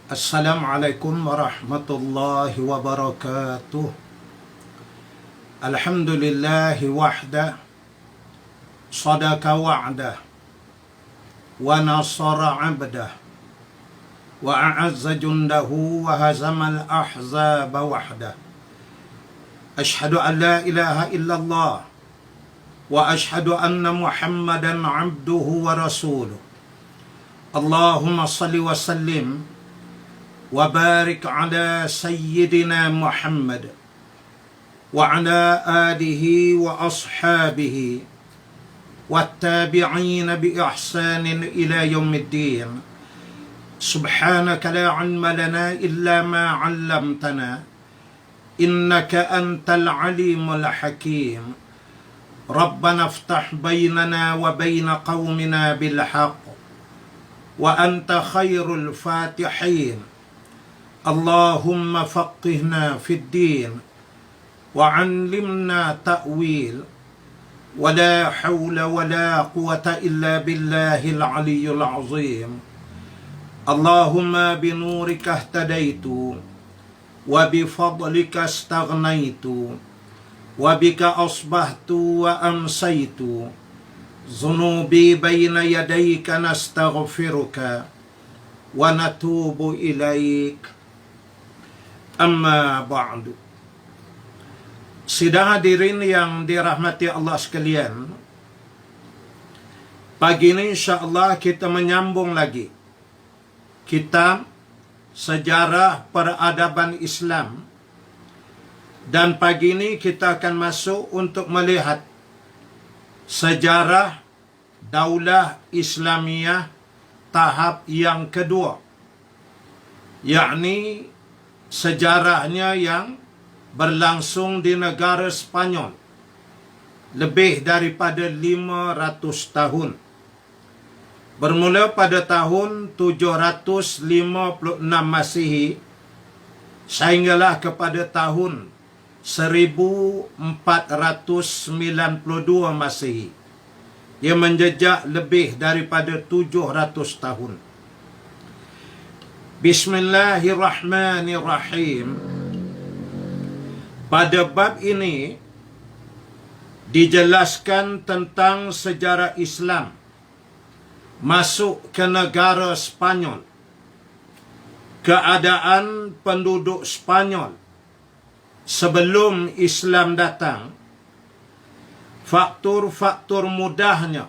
Assalamualaikum warahmatullahi wabarakatuh. Alhamdulillahi wahda, sadaka wa'dah, wa nasara abdah, wa a'azza jundahu, wa hazamal ahzaba wahda. Ashhadu an la ilaha illallah, wa ashhadu anna Muhammadan abduhu wa rasuluh. Allahumma salli wa sallim wa barik ala sayyidina Muhammad wa ala alihi wa ashabihi wattabi'ina bi ihsanin ila yaumiddin. Subhanaka la ilma lana illa ma 'allamtana innaka antal alimul hakim. Rabbana iftah bainana wa baina qaumina bil haqq wa anta khairul fatihin. Allahumma faqihna fid din wa 'allimna ta'wil wa la hawla wa la quwata illa billahil aliyyil azim. Allahumma bi nurika ihtadaitu wa bi fadlika astaghnaitu wa bika asbahtu wa amsaitu. Zunubi baina yadayka nastaghfiruka wa natubu ilaik. Amma ba'du. Sidang hadirin yang dirahmati Allah sekalian, pagi ini insyaAllah kita menyambung lagi kitab Sejarah Peradaban Islam. Dan pagi ini kita akan masuk untuk melihat sejarah Daulah Islamiyah tahap yang kedua, yakni sejarahnya yang berlangsung di negara Spanyol lebih daripada 500 tahun. Bermula pada tahun 756 Masihi sehinggalah kepada tahun 1492 Masihi. Ia menjejak lebih daripada 700 tahun. Bismillahirrahmanirrahim. Pada bab ini dijelaskan tentang sejarah Islam masuk ke negara Spanyol, keadaan penduduk Spanyol sebelum Islam datang, faktor-faktor mudahnya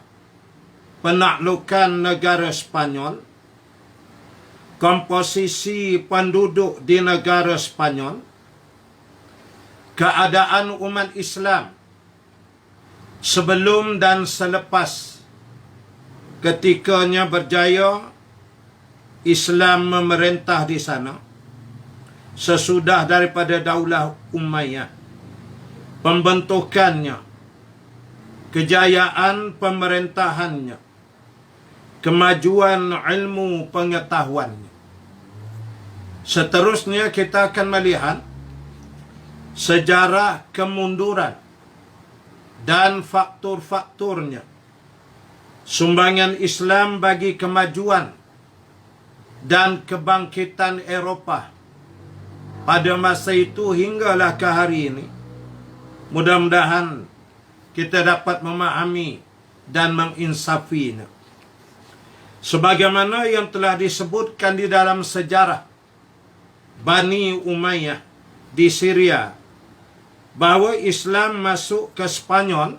penaklukan negara Spanyol, komposisi penduduk di negara Spanyol, keadaan umat Islam sebelum dan selepas ketikanya berjaya Islam memerintah di sana, sesudah daripada Daulah Umayyah, pembentukannya, kejayaan pemerintahannya, kemajuan ilmu pengetahuannya. Seterusnya kita akan melihat sejarah kemunduran dan faktor-faktornya, sumbangan Islam bagi kemajuan dan kebangkitan Eropah pada masa itu hinggalah ke hari ini. Mudah-mudahan kita dapat memahami dan menginsafinya. Sebagaimana yang telah disebutkan di dalam sejarah Bani Umayyah di Syria, bahawa Islam masuk ke Spanyol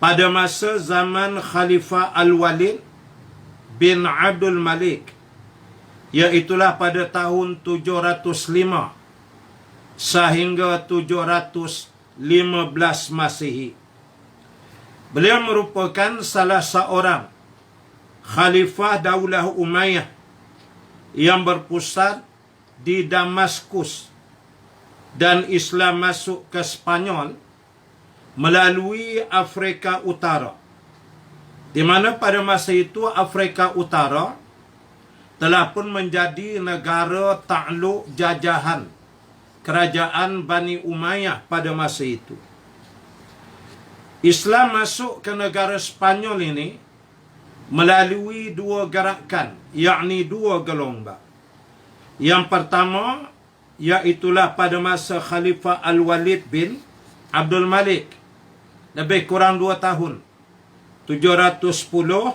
pada masa zaman Khalifah Al-Walid bin Abdul Malik, iaitulah pada tahun 705 sehingga 715 Masihi. Beliau merupakan salah seorang Khalifah Daulah Umayyah yang berpusat di Damaskus, dan Islam masuk ke Spanyol melalui Afrika Utara, di mana pada masa itu Afrika Utara telah pun menjadi negara takluk jajahan kerajaan Bani Umayyah pada masa itu. Islam masuk ke negara Spanyol ini melalui dua gerakan, yakni dua gelombang. Yang pertama, iaitulah pada masa Khalifah Al-Walid bin Abdul Malik. Lebih kurang 2 tahun. 710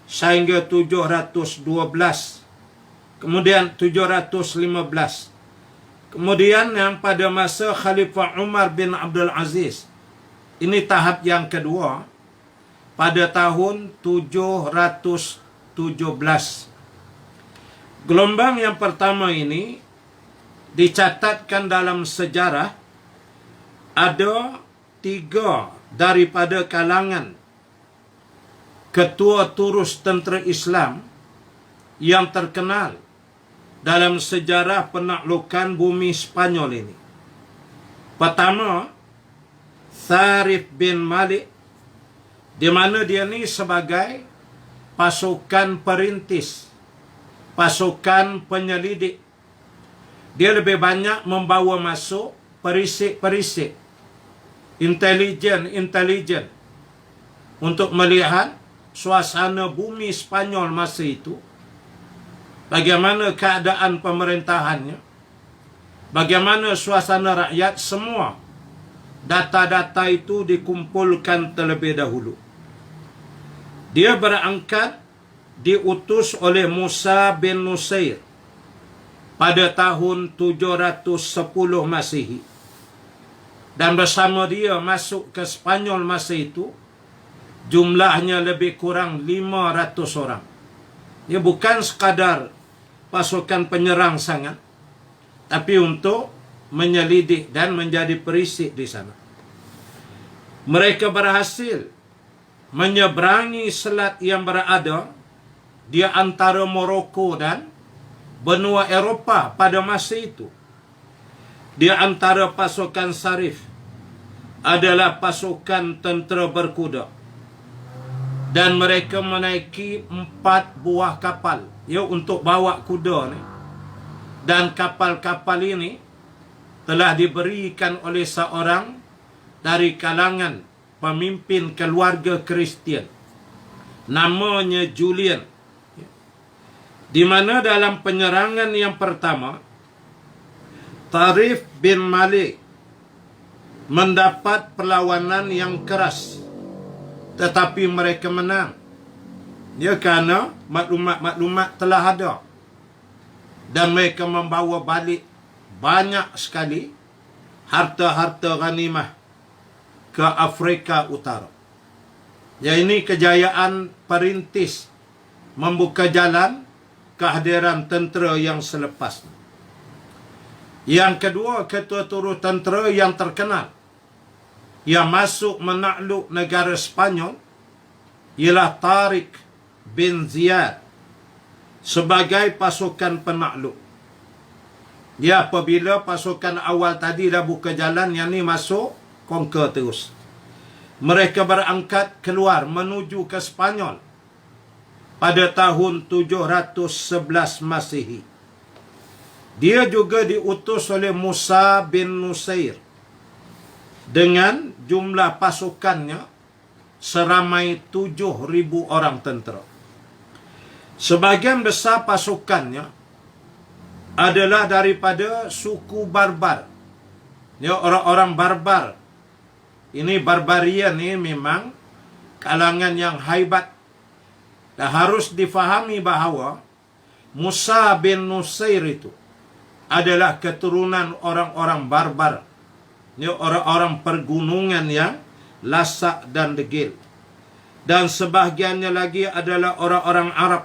sehingga 712. Kemudian 715. Kemudian yang pada masa Khalifah Umar bin Abdul Aziz. Ini tahap yang kedua. Pada tahun 717. Gelombang yang pertama ini dicatatkan dalam sejarah ada 3 daripada kalangan ketua turus tentera Islam yang terkenal dalam sejarah penaklukan bumi Spanyol ini. Pertama, Tharif bin Malik, di mana dia ni sebagai pasukan perintis, pasukan penyelidik. Dia lebih banyak membawa masuk perisik-perisik, intelijen untuk melihat suasana bumi Spanyol masa itu, bagaimana keadaan pemerintahannya, bagaimana suasana rakyat. Semua data-data itu dikumpulkan terlebih dahulu. Dia berangkat diutus oleh Musa bin Nusair pada tahun 710 Masihi. Dan bersama dia masuk ke Spanyol masa itu, jumlahnya lebih kurang 500 orang. Dia bukan sekadar pasukan penyerang sangat, tapi untuk menyelidik dan menjadi perisik di sana. Mereka berhasil menyeberangi selat yang berada di antara Morocco dan benua Eropah pada masa itu. Di antara pasukan Sarif adalah pasukan tentera berkuda. Dan mereka menaiki 4 buah kapal, ya, untuk bawa kuda ni. Dan kapal-kapal ini telah diberikan oleh seorang dari kalangan pemimpin keluarga Kristian. Namanya Julian. Di mana dalam penyerangan yang pertama, Tharif bin Malik mendapat perlawanan yang keras, tetapi mereka menang. Ya, kerana maklumat-maklumat telah ada. Dan mereka membawa balik banyak sekali harta-harta ghanimah ke Afrika Utara. Ya, ini kejayaan perintis membuka jalan kehadiran tentera yang selepasnya. Yang kedua, ketua turut tentera yang terkenal yang masuk menakluk negara Spanyol ialah Tariq bin Ziyad sebagai pasukan penakluk. Ya, apabila pasukan awal tadi dah buka jalan, yang ni masuk conquer terus. Mereka berangkat keluar menuju ke Spanyol pada tahun 711 Masihi. Dia juga diutus oleh Musa bin Nusair dengan jumlah pasukannya seramai 7,000 orang tentera. Sebahagian besar pasukannya adalah daripada suku Barbar. Ya, orang-orang Barbar. Ini barbarian ni memang kalangan yang haibat. Dan harus difahami bahawa Musa bin Nusair itu adalah keturunan orang-orang Barbar. Ya, orang-orang pergunungan yang lasak dan degil. Dan sebahagiannya lagi adalah orang-orang Arab.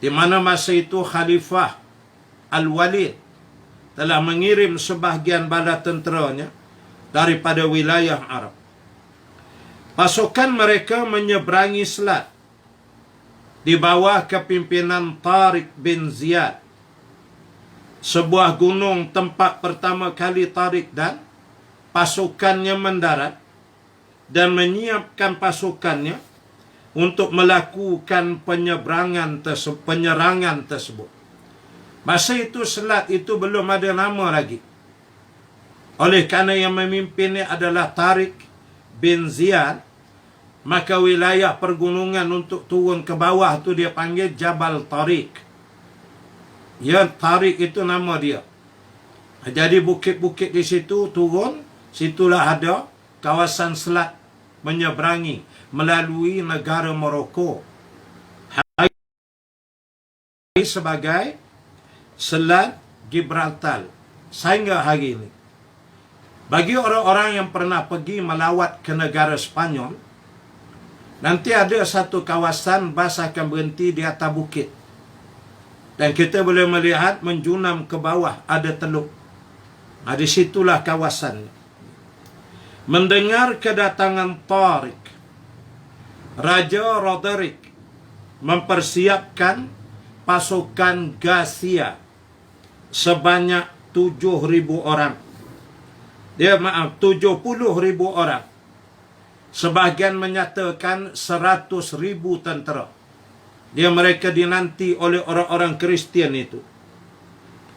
Di mana masa itu Khalifah Al-Walid telah mengirim sebahagian bala tenteranya daripada wilayah Arab. Pasukan mereka menyeberangi selat di bawah kepimpinan Tariq bin Ziyad. Sebuah gunung tempat pertama kali Tariq dan pasukannya mendarat dan menyiapkan pasukannya untuk melakukan penyerangan tersebut. Masa itu selat itu belum ada nama lagi. Oleh kerana yang memimpinnya adalah Tariq bin Ziyad, maka wilayah pergunungan untuk turun ke bawah tu dia panggil Jabal Tariq. Ya, Tariq itu nama dia. Jadi bukit-bukit di situ turun, situlah ada kawasan selat menyeberangi melalui negara Morocco. Hari sebagai Selat Gibraltar sehingga hari ini. Bagi orang-orang yang pernah pergi melawat ke negara Spanyol, nanti ada satu kawasan bas akan berhenti di atas bukit. Dan kita boleh melihat menjunam ke bawah ada teluk. Di situlah kawasan. Mendengar kedatangan Tariq, Raja Roderick mempersiapkan pasukan Gasia sebanyak 7,000 orang. 70,000 orang. Sebahagian menyatakan 100,000 tentera. Mereka dinanti oleh orang-orang Kristian itu.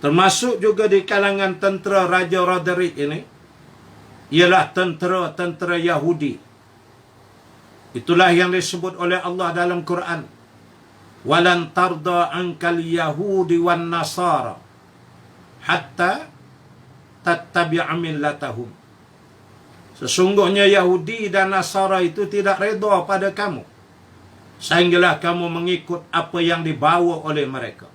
Termasuk juga di kalangan tentera Raja Roderick ini, ialah tentera-tentera Yahudi. Itulah yang disebut oleh Allah dalam Quran. Walan tarda ankal yahudi wan nasara hatta tattabi'a millatahum. Sesungguhnya Yahudi dan Nasara itu tidak redha pada kamu, sehinggalah kamu mengikut apa yang dibawa oleh mereka.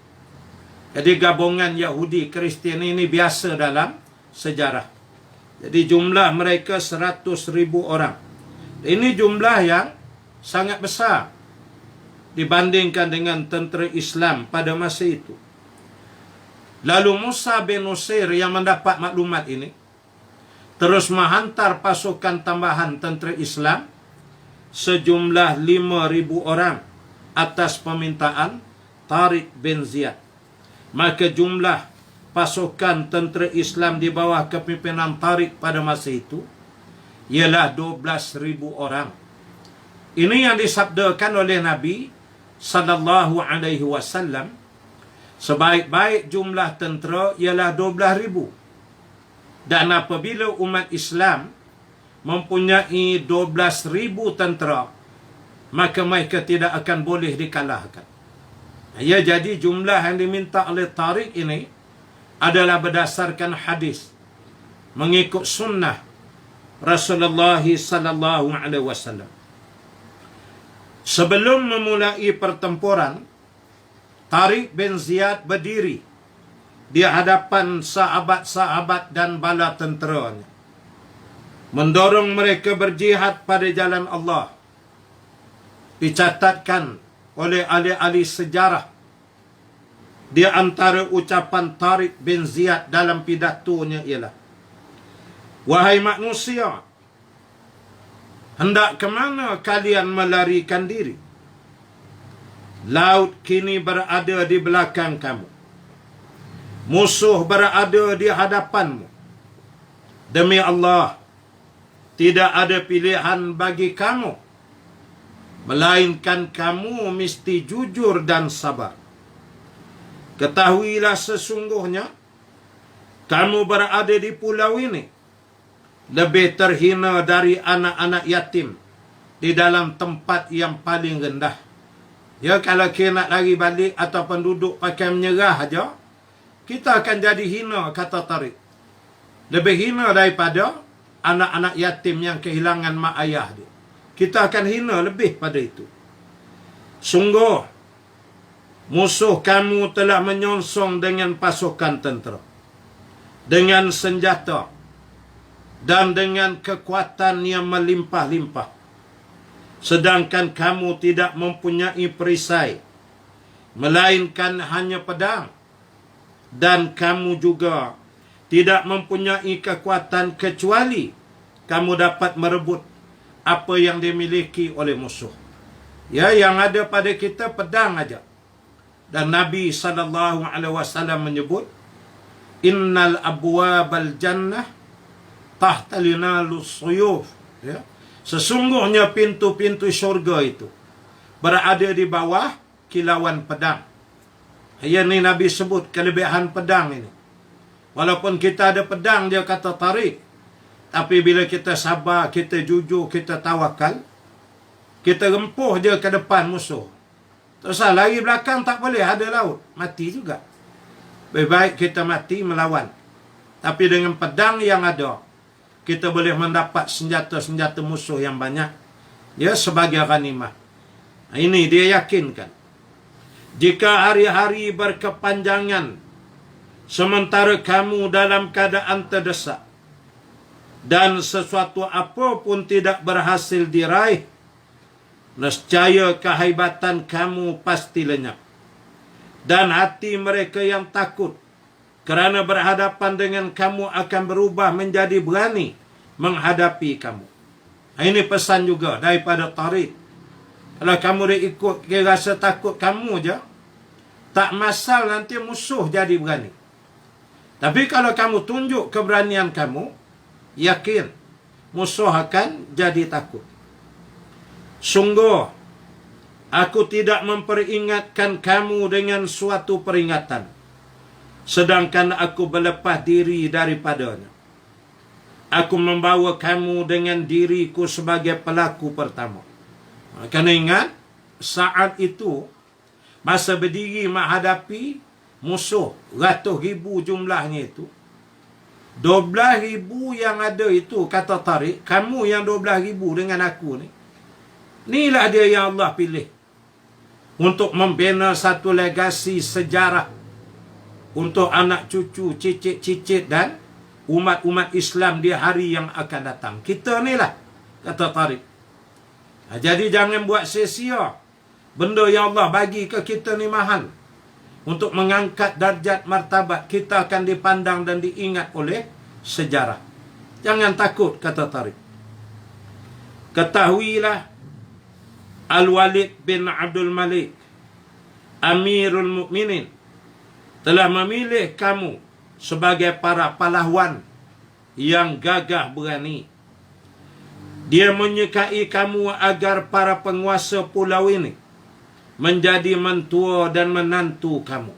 Jadi gabungan Yahudi Kristian ini biasa dalam sejarah. Jadi jumlah mereka 100,000 orang. Ini jumlah yang sangat besar dibandingkan dengan tentera Islam pada masa itu. Lalu Musa bin Nusair yang mendapat maklumat ini terus menghantar pasukan tambahan tentera Islam sejumlah 5,000 orang atas permintaan Tariq bin Ziyad. Maka jumlah pasukan tentera Islam di bawah kepimpinan Tariq pada masa itu ialah 12,000 orang. Ini yang disabdakan oleh Nabi sallallahu alaihi wasallam, sebaik-baik jumlah tentera ialah 12,000. Dan apabila umat Islam mempunyai 12,000 tentera, maka mereka tidak akan boleh dikalahkan. Ya, jadi jumlah yang diminta oleh Tariq ini adalah berdasarkan hadis, mengikut sunnah Rasulullah sallallahu alaihi wasallam. Sebelum memulai pertempuran, Tariq bin Ziyad berdiri di hadapan sahabat-sahabat dan bala tenteranya, mendorong mereka berjihad pada jalan Allah. Dicatatkan oleh ahli-ahli sejarah, di antara ucapan Tariq bin Ziyad dalam pidatonya ialah, "Wahai manusia, hendak ke mana kalian melarikan diri? Laut kini berada di belakang kamu. Musuh berada di hadapanmu. Demi Allah, tidak ada pilihan bagi kamu, melainkan kamu mesti jujur dan sabar. Ketahuilah sesungguhnya kamu berada di pulau ini lebih terhina dari anak-anak yatim di dalam tempat yang paling rendah." Ya, kalau kita nak lari balik ataupun duduk pakai menyerah aja, kita akan jadi hina, kata Tariq. Lebih hina daripada anak-anak yatim yang kehilangan mak ayah dia. Kita akan hina lebih pada itu. Sungguh, musuh kamu telah menyongsong dengan pasukan tentera, dengan senjata, dan dengan kekuatan yang melimpah-limpah. Sedangkan kamu tidak mempunyai perisai, melainkan hanya pedang. Dan kamu juga tidak mempunyai kekuatan kecuali kamu dapat merebut apa yang dimiliki oleh musuh. Ya, yang ada pada kita pedang aja. Dan Nabi SAW menyebut, "Innal abwabal jannah tahta linalus suyuf." Ya. Sesungguhnya pintu-pintu syurga itu berada di bawah kilauan pedang. Ini Nabi sebut kelebihan pedang ini. Walaupun kita ada pedang, dia kata Tariq, tapi bila kita sabar, kita jujur, kita tawakal, kita rempuh dia ke depan musuh. Terus lari belakang tak boleh, ada laut, mati juga. Lebih baik kita mati melawan. Tapi dengan pedang yang ada, kita boleh mendapat senjata-senjata musuh yang banyak. Ya, sebagai ghanimah. Ini dia yakinkan. Jika hari-hari berkepanjangan, sementara kamu dalam keadaan terdesak, dan sesuatu apa pun tidak berhasil diraih, nescaya kehebatan kamu pasti lenyap. Dan hati mereka yang takut kerana berhadapan dengan kamu akan berubah menjadi berani menghadapi kamu. Ini pesan juga daripada Tariq. Kalau kamu dah ikut, dia rasa takut kamu je, tak masal nanti musuh jadi berani. Tapi kalau kamu tunjuk keberanian kamu, yakin musuh akan jadi takut. Sungguh, aku tidak memperingatkan kamu dengan suatu peringatan, sedangkan aku berlepas diri daripadanya. Aku membawa kamu dengan diriku sebagai pelaku pertama. Kena ingat, saat itu, masa berdiri menghadapi musuh, ratus ribu jumlahnya itu, 12,000 yang ada itu, kata Tariq, kamu yang 12,000 dengan aku ni, inilah dia yang Allah pilih untuk membina satu legasi sejarah untuk anak cucu, cicit-cicit dan umat-umat Islam di hari yang akan datang. Kita ni lah, kata Tariq. Jadi jangan buat sia-sia benda yang Allah bagi ke kita ni mahal. Untuk mengangkat darjat martabat, kita akan dipandang dan diingat oleh sejarah. Jangan takut, kata Tariq. Ketahuilah, Al-Walid bin Abdul Malik, Amirul Mukminin, telah memilih kamu sebagai para pahlawan yang gagah berani. Dia menyukai kamu agar para penguasa pulau ini menjadi mentua dan menantu kamu.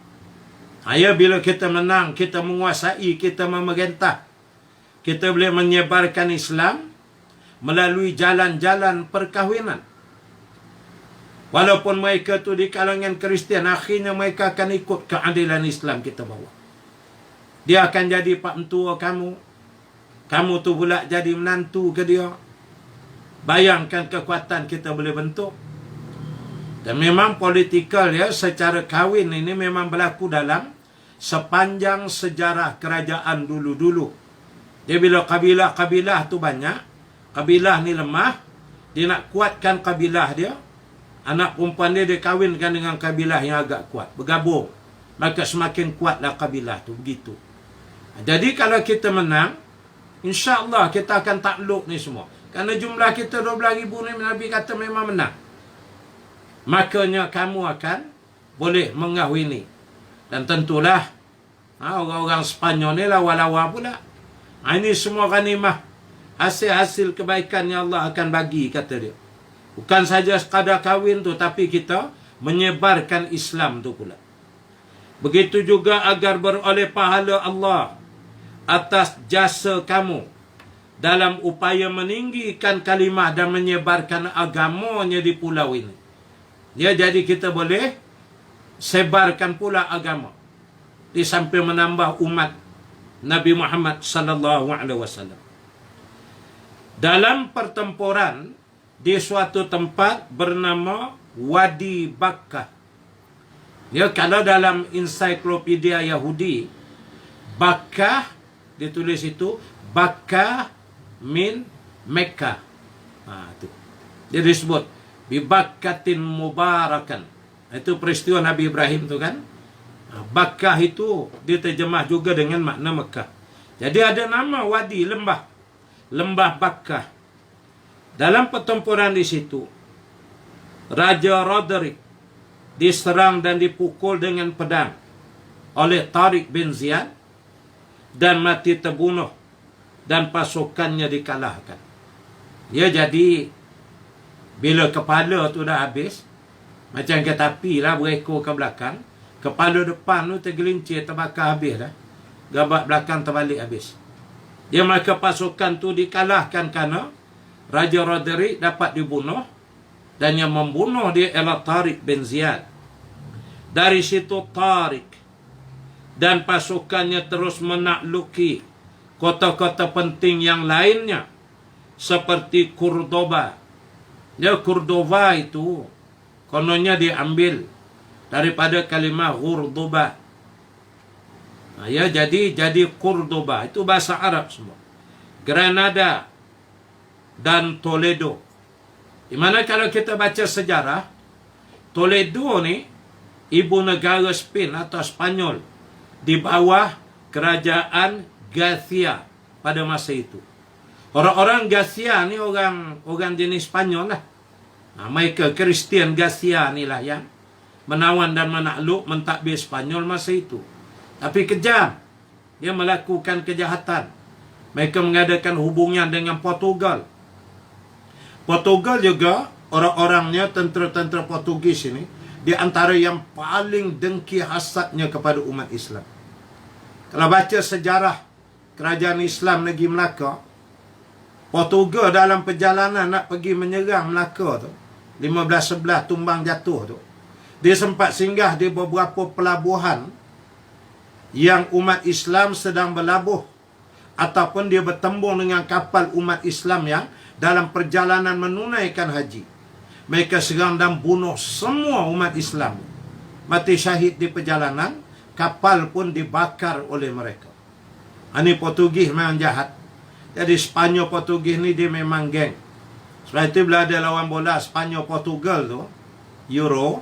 Ya, bila kita menang, kita menguasai, kita memerintah, kita boleh menyebarkan Islam melalui jalan-jalan perkahwinan. Walaupun mereka tu di kalangan Kristian, akhirnya mereka akan ikut keadilan Islam kita bawa. Dia akan jadi pak mentua kamu. Kamu tu pula jadi menantu ke dia. Bayangkan kekuatan kita boleh bentuk. Dan memang politikal ya, secara kahwin ini memang berlaku dalam sepanjang sejarah kerajaan dulu-dulu. Dia bila kabilah-kabilah tu banyak, kabilah ni lemah, dia nak kuatkan kabilah dia, anak perempuan dia kahwinkan dengan kabilah yang agak kuat, bergabung. Maka semakin kuatlah kabilah tu, begitu. Jadi kalau kita menang, insya-Allah kita akan takluk ni semua. Kerana jumlah kita 12,000 ni, Nabi kata memang menang. Makanya kamu akan boleh mengahwini. Dan tentulah orang-orang Sepanyol ni lawa-lawa pula. Ini semua ghanimah, hasil-hasil kebaikan yang Allah akan bagi, kata dia. Bukan saja sekadar kahwin tu, tapi kita menyebarkan Islam tu pula. Begitu juga agar beroleh pahala Allah atas jasa kamu dalam upaya meninggikan kalimah dan menyebarkan agamanya di pulau ini. Ya, jadi kita boleh sebarkan pula agama di samping menambah umat Nabi Muhammad sallallahu alaihi wasallam. Dalam pertempuran di suatu tempat bernama Wadi Bakkah. Ya, kalau dalam ensiklopedia Yahudi, Bakkah ditulis itu Bakkah min Mekah. Itu. Dia disebut Bibakkatin Mubarakan. Itu peristiwa Nabi Ibrahim tu kan. Bakkah itu diterjemah juga dengan makna Mekah. Jadi ada nama wadi, lembah. Lembah Bakkah. Dalam pertempuran di situ, Raja Roderick diserang dan dipukul dengan pedang oleh Tariq bin Ziyad dan mati terbunuh dan pasukannya dikalahkan. Ya, jadi bila kepala tu dah habis, macam kereta api lah berekor ke belakang, kepala depan tu tergelincir, terbakar habis dah. Gabak belakang terbalik habis. Dia, maka pasukan tu dikalahkan kerana Raja Roderick dapat dibunuh, dan yang membunuh dia ialah Tariq bin Ziyad. Dari situ Tariq dan pasukannya terus menakluki kota-kota penting yang lainnya seperti Cordoba. Ya, Cordova itu kononnya diambil daripada kalimah Cordoba. Nah, ya, jadi Cordoba itu bahasa Arab semua. Granada dan Toledo. Di mana kalau kita baca sejarah, Toledo ni ibu negara Spain atau Spanyol di bawah kerajaan Garcia pada masa itu. Orang-orang Garcia ni orang jenis Spanyol lah. Nah, mereka Kristian Garcia ni lah yang menawan dan menakluk mentadbir Spanyol masa itu. Tapi kejam. Dia melakukan kejahatan. Mereka mengadakan hubungan dengan Portugal. Portugal juga, orang-orangnya, tentera-tentera Portugis ini, di antara yang paling dengki hasadnya kepada umat Islam. Kalau baca sejarah kerajaan Islam negeri Melaka, Portugal dalam perjalanan nak pergi menyerang Melaka tu, 1511 tumbang jatuh tu, dia sempat singgah di beberapa pelabuhan yang umat Islam sedang berlabuh, ataupun dia bertembung dengan kapal umat Islam yang dalam perjalanan menunaikan haji. Mereka serang dan bunuh semua umat Islam. Mati syahid di perjalanan, kapal pun dibakar oleh mereka. Ini Portugis memang jahat. Jadi Spanyol Portugis ni dia memang geng. Sebab itu bila ada lawan bola Spanyol Portugal tu, Euro,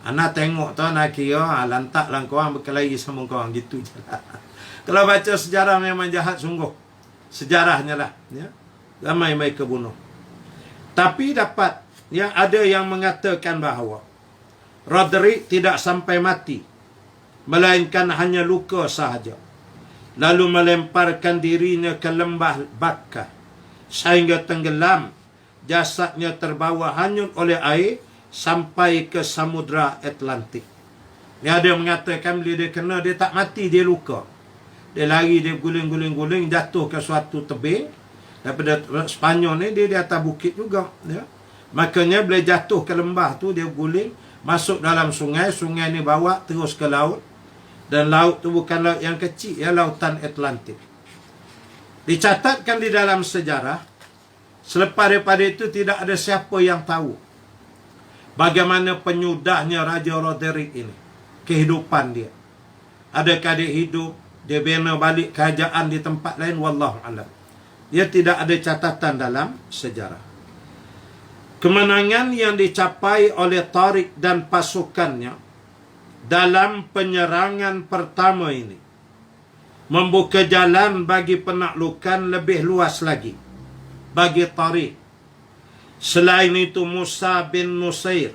anak tengok tu nak kira lantak lah korang berkelahi sama korang gitu je lah. Kalau baca sejarah memang jahat sungguh. Sejarahnya lah, ya. Ramai mereka bunuh. Tapi dapat, ya, ada yang mengatakan bahawa Roderick tidak sampai mati, melainkan hanya luka sahaja. Lalu melemparkan dirinya ke lembah Bakka sehingga tenggelam. Jasadnya terbawa hanyut oleh air sampai ke Samudra Atlantik. Dia ada yang mengatakan bila dia kena, dia tak mati, dia luka. Dia lari, dia guling-guling-guling, jatuh ke suatu tebing. Daripada Spanyol ni, dia di atas bukit juga. Ya. Makanya bila jatuh ke lembah tu, dia guling, masuk dalam sungai. Sungai ni bawa terus ke laut. Dan laut tu bukan laut yang kecil, ya, lautan Atlantik. Dicatatkan di dalam sejarah, selepas daripada itu tidak ada siapa yang tahu bagaimana penyudahnya Raja Roderick ini, kehidupan dia. Adakah dia hidup, dia bina balik kerajaan di tempat lain, wallahu alam. Dia tidak ada catatan dalam sejarah. Kemenangan yang dicapai oleh Tariq dan pasukannya dalam penyerangan pertama ini membuka jalan bagi penaklukan lebih luas lagi bagi Tariq. Selain itu, Musa bin Nusair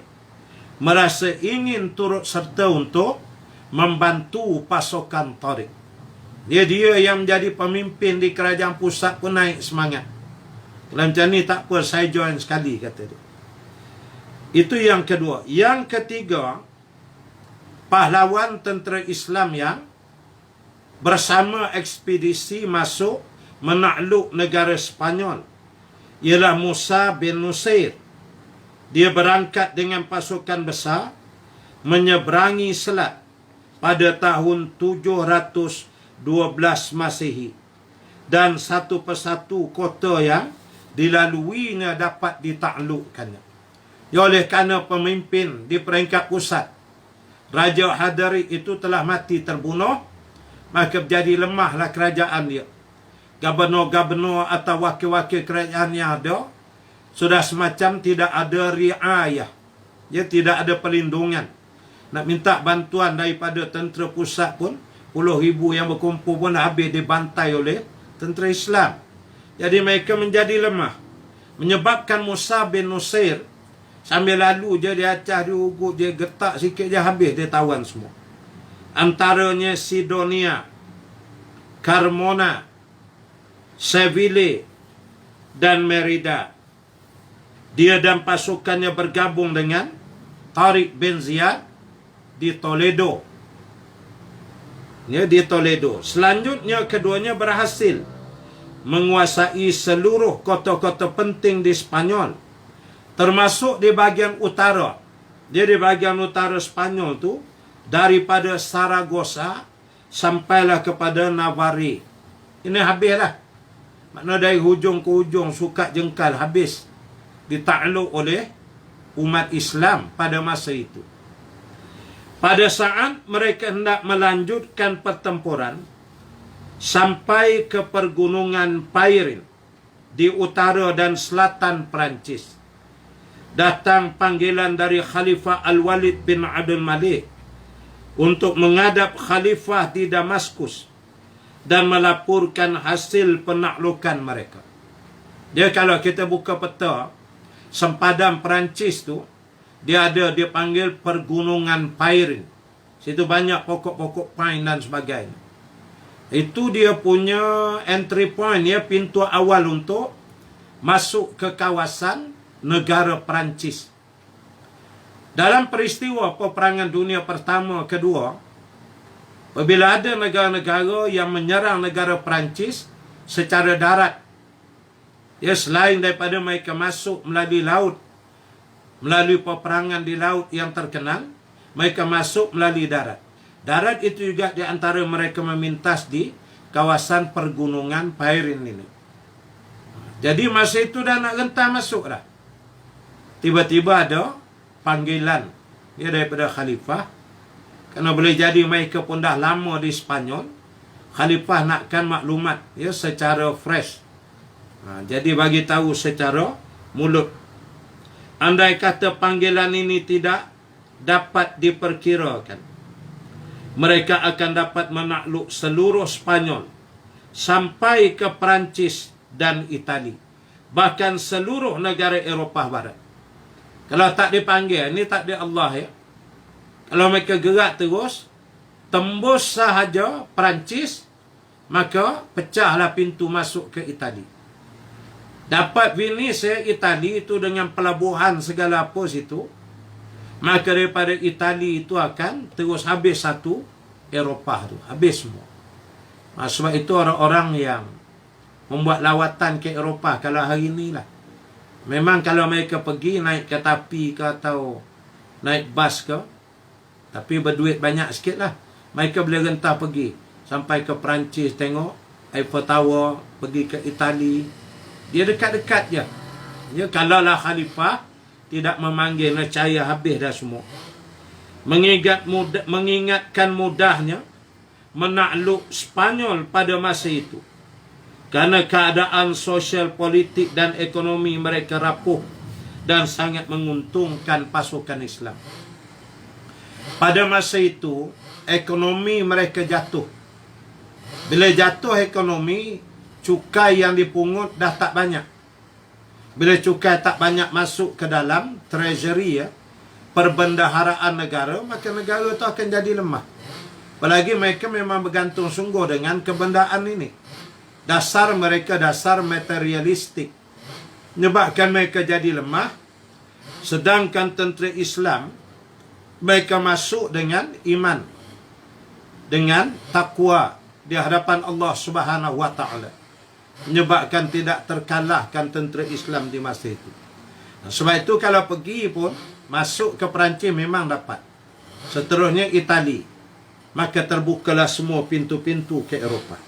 merasa ingin turut serta untuk membantu pasukan Tariq. Dia yang menjadi pemimpin di kerajaan pusat pun naik semangat. Kalau macam ni tak apa, saya join sekali, kata dia. Itu yang kedua. Yang ketiga, pahlawan tentera Islam yang bersama ekspedisi masuk menakluk negara Spanyol ialah Musa bin Nusair. Dia berangkat dengan pasukan besar menyeberangi selat pada tahun 712 Masehi, dan satu persatu kota yang dilaluinya dapat ditaklukkannya. Oleh kerana pemimpin di peringkat pusat, Raja Hadari itu telah mati terbunuh, maka jadi lemahlah kerajaan dia. Gubernur-gubernur atau wakil-wakil kerajaan yang ada sudah semacam tidak ada riayah. Dia tidak ada perlindungan. Nak minta bantuan daripada tentera pusat pun, puluh ribu yang berkumpul pun habis dibantai oleh tentera Islam. Jadi mereka menjadi lemah. Menyebabkan Musa bin Nusair sambil lalu je dia acah, dia ugut, dia getak sikit je habis, dia tawan semua. Antaranya Sidonia, Carmona, Seville dan Merida. Dia dan pasukannya bergabung dengan Tariq bin Ziyad di Toledo. Ya, di Toledo. Selanjutnya keduanya berhasil menguasai seluruh kota-kota penting di Spanyol, termasuk di bahagian utara. Dia di bahagian utara Spanyol tu, daripada Saragossa sampailah kepada Navarre. Ini habislah. Makna dari hujung ke hujung, sukat jengkal, habis ditakluk oleh umat Islam pada masa itu. Pada saat mereka hendak melanjutkan pertempuran sampai ke pergunungan Pyrenees di utara dan selatan Perancis, datang panggilan dari Khalifah Al-Walid bin Abdul Malik untuk menghadap Khalifah di Damaskus dan melaporkan hasil penaklukan mereka. Dia kalau kita buka peta sempadan Perancis tu, dia panggil pergunungan Pyrenees. Situ banyak pokok-pokok pine dan sebagainya. Itu dia punya entry point, ya, pintu awal untuk masuk ke kawasan negara Perancis. Dalam peristiwa peperangan dunia pertama, kedua, apabila ada negara-negara yang menyerang negara Perancis secara darat, ya, selain daripada mereka masuk melalui laut, melalui peperangan di laut yang terkenal, mereka masuk melalui darat. Darat itu juga di antara mereka memintas di kawasan pergunungan Pyrenees ini. Jadi masa itu dah nak gentar masuk dah. Tiba-tiba ada panggilan, ya, daripada Khalifah. Kerana boleh jadi mereka pun dah lama di Spanyol. Khalifah nakkan maklumat, ya, secara fresh. Jadi bagi tahu secara mulut. Andai kata panggilan ini tidak dapat diperkirakan, mereka akan dapat menakluk seluruh Spanyol sampai ke Perancis dan Itali, bahkan seluruh negara Eropah Barat. Kalau tak dipanggil, ini tak di Allah, ya. Kalau mereka gerak terus, tembus sahaja Perancis, maka pecahlah pintu masuk ke Itali. Dapat Venice, Itali itu dengan pelabuhan segala apa situ, maka daripada Itali itu akan terus habis satu Eropah tu, habis semua. Sebab itu orang-orang yang membuat lawatan ke Eropah kalau hari inilah, memang kalau mereka pergi naik kereta api ke atau naik bas ke, tapi berduit banyak sikit lah, mereka boleh rentas pergi sampai ke Perancis, tengok Eiffel Tower, pergi ke Itali. Dia dekat-dekat je. Ya, kalaulah Khalifah tidak memanggil, nescaya habis dah semua. Mengingatkan mudahnya menakluk Spanyol pada masa itu, kerana keadaan sosial, politik dan ekonomi mereka rapuh dan sangat menguntungkan pasukan Islam. Pada masa itu, ekonomi mereka jatuh. Bila jatuh ekonomi, cukai yang dipungut dah tak banyak. Bila cukai tak banyak masuk ke dalam treasury, ya, perbendaharaan negara, maka negara itu akan jadi lemah. Apalagi mereka memang bergantung sungguh dengan kebendaan ini. Dasar mereka dasar materialistik, menyebabkan mereka jadi lemah. Sedangkan tentera Islam, mereka masuk dengan iman, dengan takwa di hadapan Allah Subhanahu wa taala, menyebabkan tidak terkalahkan tentera Islam di masa itu. Sebab itu kalau pergi pun masuk ke Perancis memang dapat. Seterusnya Itali, maka terbukalah semua pintu-pintu ke Eropah.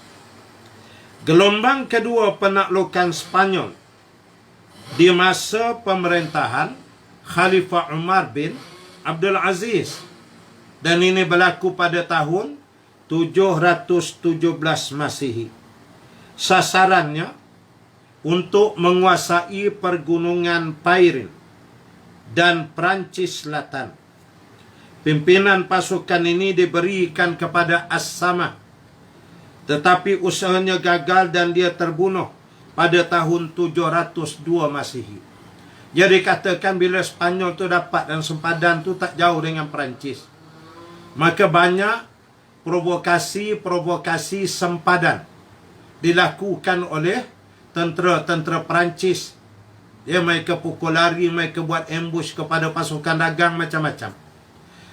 Gelombang kedua penaklukan Spanyol di masa pemerintahan Khalifah Umar bin Abdul Aziz, dan ini berlaku pada tahun 717 Masihi. Sasarannya untuk menguasai pergunungan Pyrenees dan Perancis Selatan. Pimpinan pasukan ini diberikan kepada As-Samah, tetapi usahanya gagal dan dia terbunuh pada tahun 702 Masihi. Jadi katakan bila Spanyol tu dapat dan sempadan tu tak jauh dengan Perancis, maka banyak provokasi sempadan dilakukan oleh tentera-tentera Perancis. Ya, mereka pukul lari, mereka buat ambush kepada pasukan dagang macam-macam.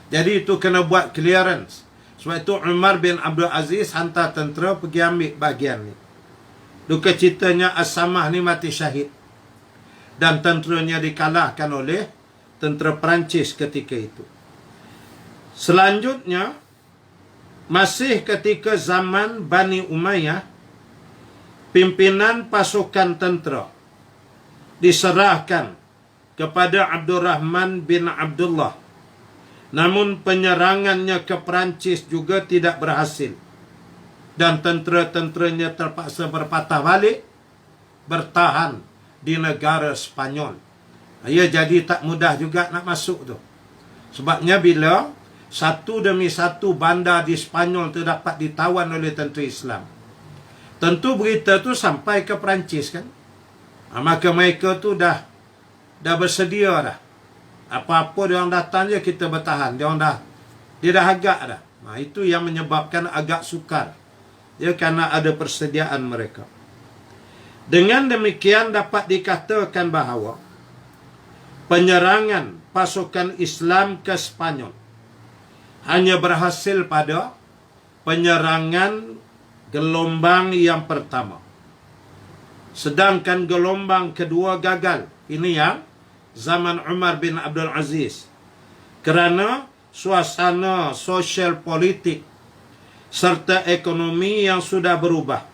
Jadi itu kena buat clearance. Sebab itu Umar bin Abdul Aziz hantar tentera pergi ambil bahagian ni. Duka citanya As-Samah ni mati syahid, dan tenteranya dikalahkan oleh tentera Perancis ketika itu. Selanjutnya, masih ketika zaman Bani Umayyah, pimpinan pasukan tentera diserahkan kepada Abdurrahman bin Abdullah. Namun penyerangannya ke Perancis juga tidak berhasil. Dan tentera-tenteranya terpaksa berpatah balik, bertahan di negara Spanyol. Ya, jadi tak mudah juga nak masuk tu. Sebabnya bila satu demi satu bandar di Spanyol tu dapat ditawan oleh tentera Islam, tentu berita tu sampai ke Perancis kan. Maka mereka tu dah bersedia dah. Apa-apa dia orang datang je kita bertahan. Dia dah agak dah. Itu yang menyebabkan agak sukar. Dia kerana ada persediaan mereka. Dengan demikian dapat dikatakan bahawa penyerangan pasukan Islam ke Spanyol hanya berhasil pada penyerangan gelombang yang pertama. Sedangkan gelombang kedua gagal. Ini yang zaman Umar bin Abdul Aziz. Kerana suasana sosial politik serta ekonomi yang sudah berubah.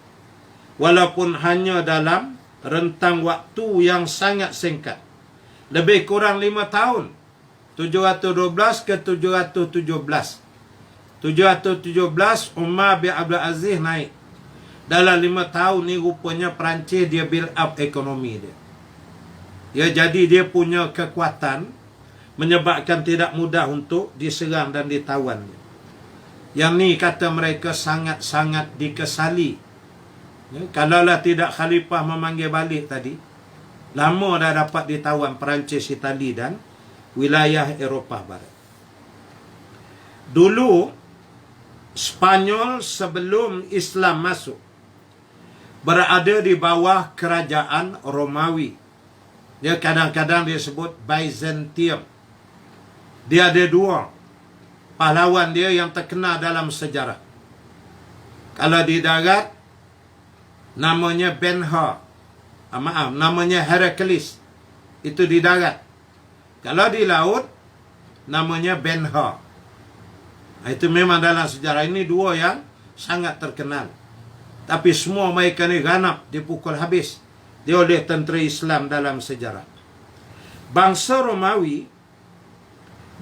Walaupun hanya dalam rentang waktu yang sangat singkat. Lebih kurang 5 tahun. 712 ke 717. 717 Umar bin Abdul Aziz naik. Dalam 5 tahun ni rupanya Perancis dia build up ekonomi dia. Ya, jadi dia punya kekuatan menyebabkan tidak mudah untuk diserang dan ditawan. Yang ni kata mereka sangat-sangat dikesali. Ya, kalaulah tidak khalifah memanggil balik tadi, lama dah dapat ditawan Perancis, Itali dan wilayah Eropah Barat. Dulu Spanyol sebelum Islam masuk berada di bawah kerajaan Romawi. Dia kadang-kadang disebut Byzantium. Dia ada 2 pahlawan dia yang terkenal dalam sejarah. Kalau di darat namanya Ben-Hur. Namanya Heracles. Itu di darat. Kalau di laut namanya Ben-Hur. Itu memang dalam sejarah ini 2 yang sangat terkenal. Tapi semua mereka ni ganap dipukul habis dia oleh tentera Islam dalam sejarah. Bangsa Romawi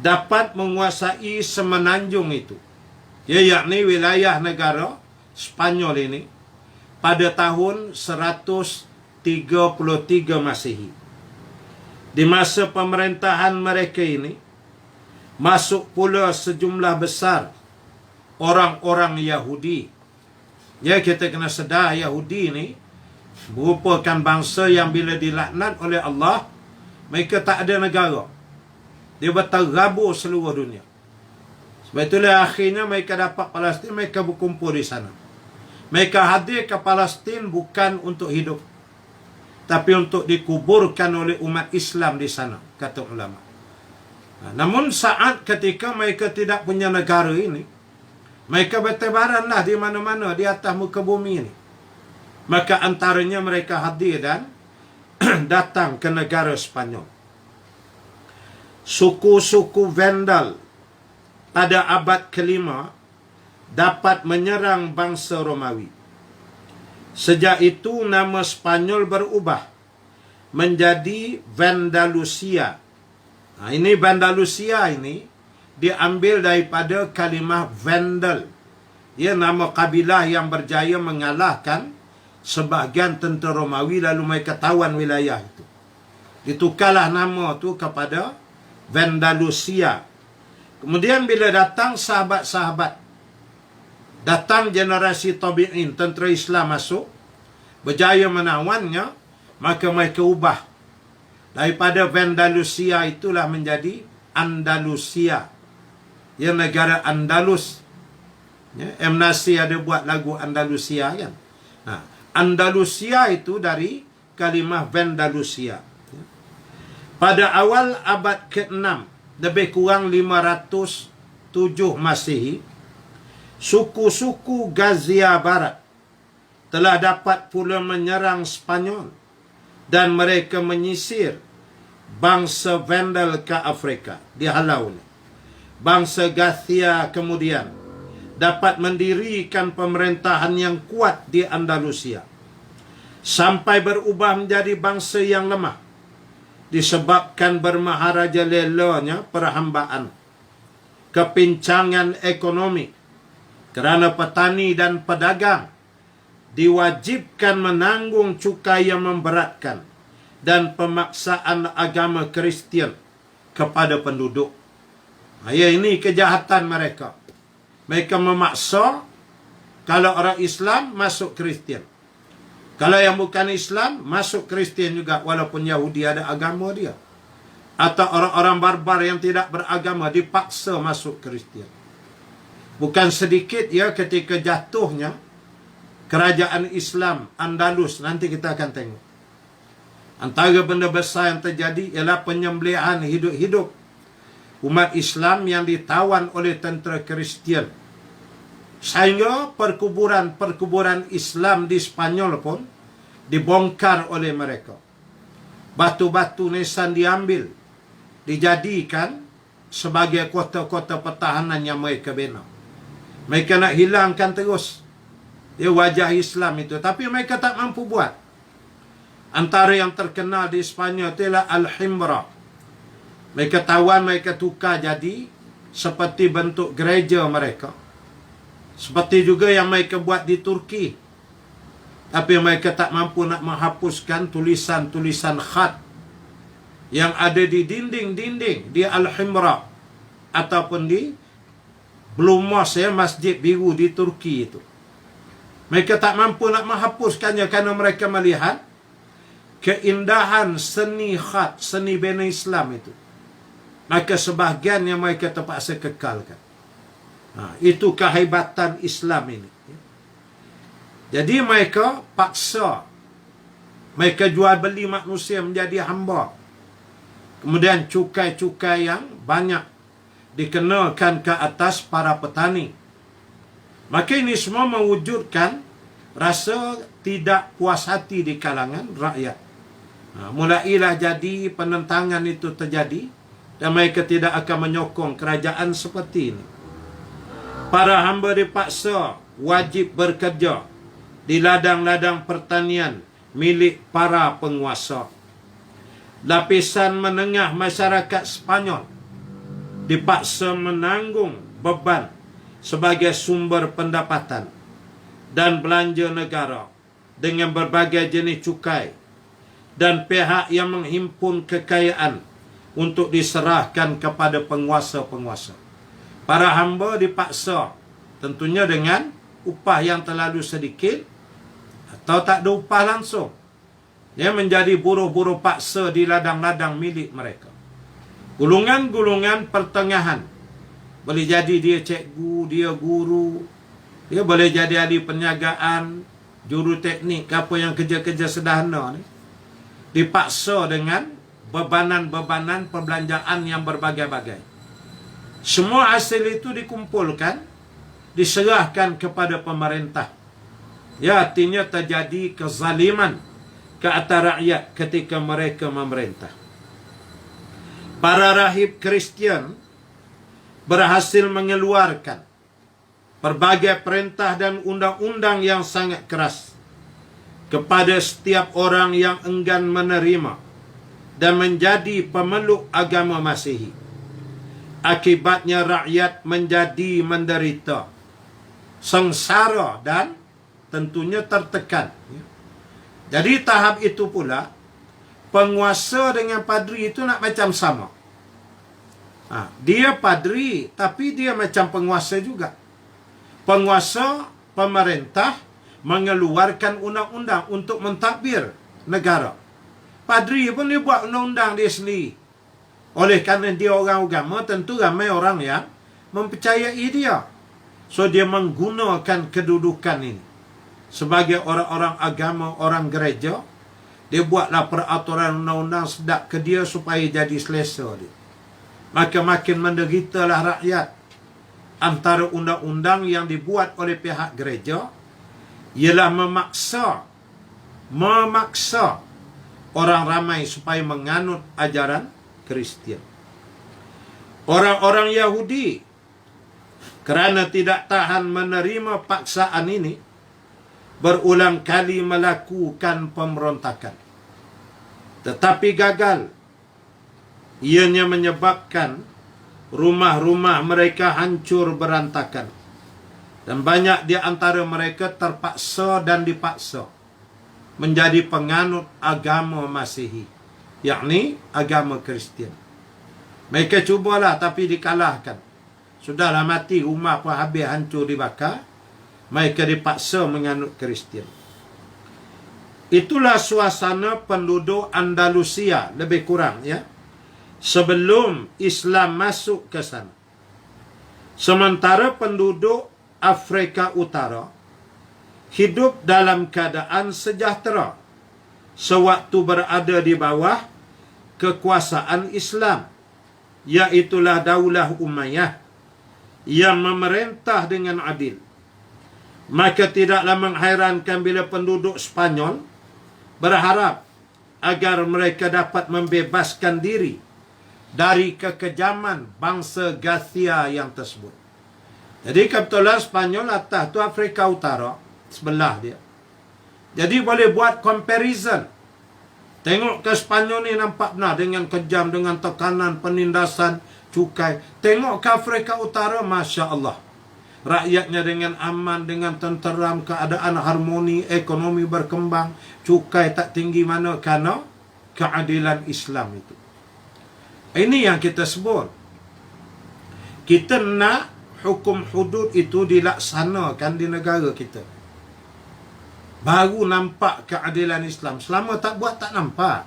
dapat menguasai semenanjung itu. Ya, yakni wilayah negara Spanyol ini pada tahun 133 Masehi. Di masa pemerintahan mereka ini masuk pula sejumlah besar orang-orang Yahudi. Ya, kita kena sedar Yahudi ni merupakan bangsa yang bila dilaknat oleh Allah, mereka tak ada negara. Dia berterabur seluruh dunia. Sebab itulah akhirnya mereka dapat Palestin, mereka berkumpul di sana. Mereka hadir ke Palestin bukan untuk hidup, tapi untuk dikuburkan oleh umat Islam di sana, kata ulama. Namun saat ketika mereka tidak punya negara ini, mereka bertebaranlah di mana-mana di atas muka bumi ini. Maka antaranya mereka hadir dan datang ke negara Spanyol. Suku-suku Vandal pada abad ke-5 dapat menyerang bangsa Romawi. Sejak itu nama Spanyol berubah menjadi Vandalusia. Ini Vandalusia ini diambil daripada kalimah Vandal. Ia nama kabilah yang berjaya mengalahkan sebahagian tentera Romawi lalu mereka tawan wilayah itu. Ditukarlah nama tu kepada Vandalusia. Kemudian bila datang sahabat-sahabat, datang generasi tabi'in, tentera Islam masuk, berjaya menawannya, maka mereka ubah. Daripada Vandalusia itulah menjadi Andalusia. Ya, negara Andalus. Ya, M. Nasir ada buat lagu Andalusia kan. Andalusia itu dari kalimah Vandalusia. Pada awal abad ke-6, lebih kurang 507 Masehi, suku-suku Gazia Barat telah dapat pula menyerang Spanyol dan mereka menyisir bangsa Vandal ke Afrika. Dihalau. Bangsa Gathia kemudian dapat mendirikan pemerintahan yang kuat di Andalusia, sampai berubah menjadi bangsa yang lemah disebabkan bermaharajalelanya perhambaan, kepincangan ekonomi, kerana petani dan pedagang diwajibkan menanggung cukai yang memberatkan dan pemaksaan agama Kristian kepada penduduk. Ya, ini kejahatan mereka. Mereka memaksa kalau orang Islam masuk Kristian, kalau yang bukan Islam masuk Kristian juga, walaupun Yahudi ada agama dia, atau orang-orang barbar yang tidak beragama dipaksa masuk Kristian. Bukan sedikit ya ketika jatuhnya kerajaan Islam Andalus, nanti kita akan tengok. Antara benda besar yang terjadi ialah penyembelihan hidup-hidup umat Islam yang ditawan oleh tentera Kristian. Sehingga perkuburan Islam di Spanyol pun dibongkar oleh mereka. Batu-batu nisan diambil, dijadikan sebagai kota-kota pertahanan yang mereka bina. Mereka nak hilangkan terus wajah Islam itu, tapi mereka tak mampu buat. Antara yang terkenal di Spanyol ialah Alhambra. Mereka tawan, mereka tukar jadi seperti bentuk gereja mereka. Seperti juga yang mereka buat di Turki. Tapi mereka tak mampu nak menghapuskan tulisan-tulisan khat yang ada di dinding-dinding di Alhambra ataupun di Blue Mosque, Masjid Biru di Turki itu. Mereka tak mampu nak menghapuskannya kerana mereka melihat keindahan seni khat, seni bina Islam itu. Maka sebahagian yang mereka terpaksa kekalkan. Itu kehebatan Islam ini. Jadi mereka paksa, mereka jual beli manusia menjadi hamba. Kemudian cukai-cukai yang banyak dikenakan ke atas para petani. Maka ini semua mewujudkan rasa tidak puas hati di kalangan rakyat. Mulailah jadi penentangan itu terjadi, dan mereka tidak akan menyokong kerajaan seperti ini. Para hamba dipaksa wajib bekerja di ladang-ladang pertanian milik para penguasa. Lapisan menengah masyarakat Spanyol dipaksa menanggung beban sebagai sumber pendapatan dan belanja negara dengan berbagai jenis cukai, dan pihak yang menghimpun kekayaan untuk diserahkan kepada penguasa-penguasa. Para hamba dipaksa, tentunya dengan upah yang terlalu sedikit atau tak ada upah langsung. Dia menjadi buruh-buruh paksa di ladang-ladang milik mereka. Golongan-golongan pertengahan, boleh jadi dia cikgu, dia guru, dia boleh jadi ahli perniagaan, juru teknik, apa yang kerja-kerja sederhana ni, dipaksa dengan bebanan-bebanan perbelanjaan yang berbagai-bagai. Semua hasil itu dikumpulkan, diserahkan kepada pemerintah. Ya, artinya terjadi kezaliman ke atas rakyat ketika mereka memerintah. Para rahib Kristian berhasil mengeluarkan berbagai perintah dan undang-undang yang sangat keras kepada setiap orang yang enggan menerima dan menjadi pemeluk agama Masihi. Akibatnya rakyat menjadi menderita, sengsara dan tentunya tertekan. Jadi tahap itu pula, penguasa dengan padri itu nak macam sama. Dia padri, tapi dia macam penguasa juga. Penguasa, pemerintah mengeluarkan undang-undang untuk mentadbir negara. Padri pun dia buat undang-undang dia sendiri. Oleh kerana dia orang agama, tentu ramai orang yang mempercayai dia. So dia menggunakan kedudukan ini sebagai orang-orang agama, orang gereja. Dia buatlah peraturan undang-undang sedap ke dia supaya jadi selesa dia. Maka makin menderitalah rakyat. Antara undang-undang yang dibuat oleh pihak gereja ialah memaksa orang ramai supaya menganut ajaran Kristian. Orang-orang Yahudi Kerana tidak tahan menerima paksaan ini, berulang kali melakukan pemberontakan. Tetapi gagal. Ianya menyebabkan rumah-rumah mereka hancur berantakan. Dan banyak di antara mereka terpaksa dan dipaksa menjadi penganut agama Masihi, yakni agama Kristian. Mereka cubalah tapi dikalahkan. Sudahlah mati, rumah pun habis hancur dibakar. Mereka dipaksa menganut Kristian. Itulah suasana penduduk Andalusia lebih kurang, ya, sebelum Islam masuk ke sana. Sementara penduduk Afrika Utara hidup dalam keadaan sejahtera sewaktu berada di bawah kekuasaan Islam, iaitulah Daulah Umayyah yang memerintah dengan adil. Maka tidaklah menghairankan bila penduduk Spanyol berharap agar mereka dapat membebaskan diri dari kekejaman bangsa Gacia yang tersebut. Jadi kebetulan Spanyol atas tu Afrika Utara, sebelah dia. Jadi boleh buat comparison. Tengok ke Spanyol ni nampak benar dengan kejam, dengan tekanan, penindasan, cukai. Tengok ke Afrika Utara, Masya Allah. Rakyatnya dengan aman, dengan tenteram, keadaan harmoni, ekonomi berkembang, cukai tak tinggi mana, kerana keadilan Islam itu. Ini yang kita sebut. Kita nak hukum hudud itu dilaksanakan di negara kita. Baru nampak keadilan Islam. Selama tak buat, tak nampak.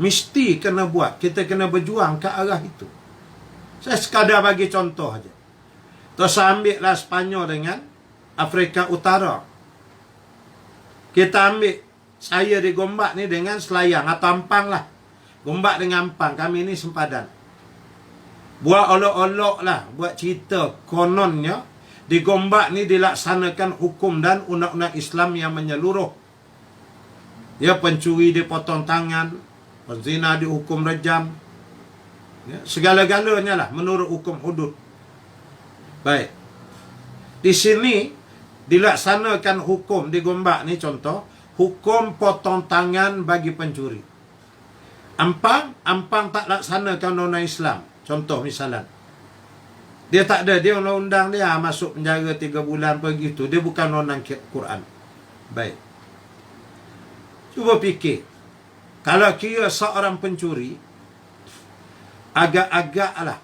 Mesti kena buat. Kita kena berjuang ke arah itu. Saya sekadar bagi contoh aja. Terus ambil lah Spanyol dengan Afrika Utara. Kita ambil, saya di Gombak ni dengan Selayang atau Ampang lah. Gombak dengan Ampang, kami ni sempadan. Buat olok-olok lah, buat cerita. Kononnya, di Gombak ni dilaksanakan hukum dan undang-undang Islam yang menyeluruh. Ya, pencuri dipotong tangan, penzina dihukum rejam. Ya, segala-galanya lah menurut hukum hudud. Baik. Di sini dilaksanakan hukum di Gombak ni contoh, hukum potong tangan bagi pencuri. Ampang tak laksanakan undang-undang Islam. Contoh misalnya, dia tak ada, dia undang-undang dia masuk penjara 3 bulan begitu. Dia bukan undang Quran. Baik. Cuba fikir. Kalau kira seorang pencuri, agak-agak lah,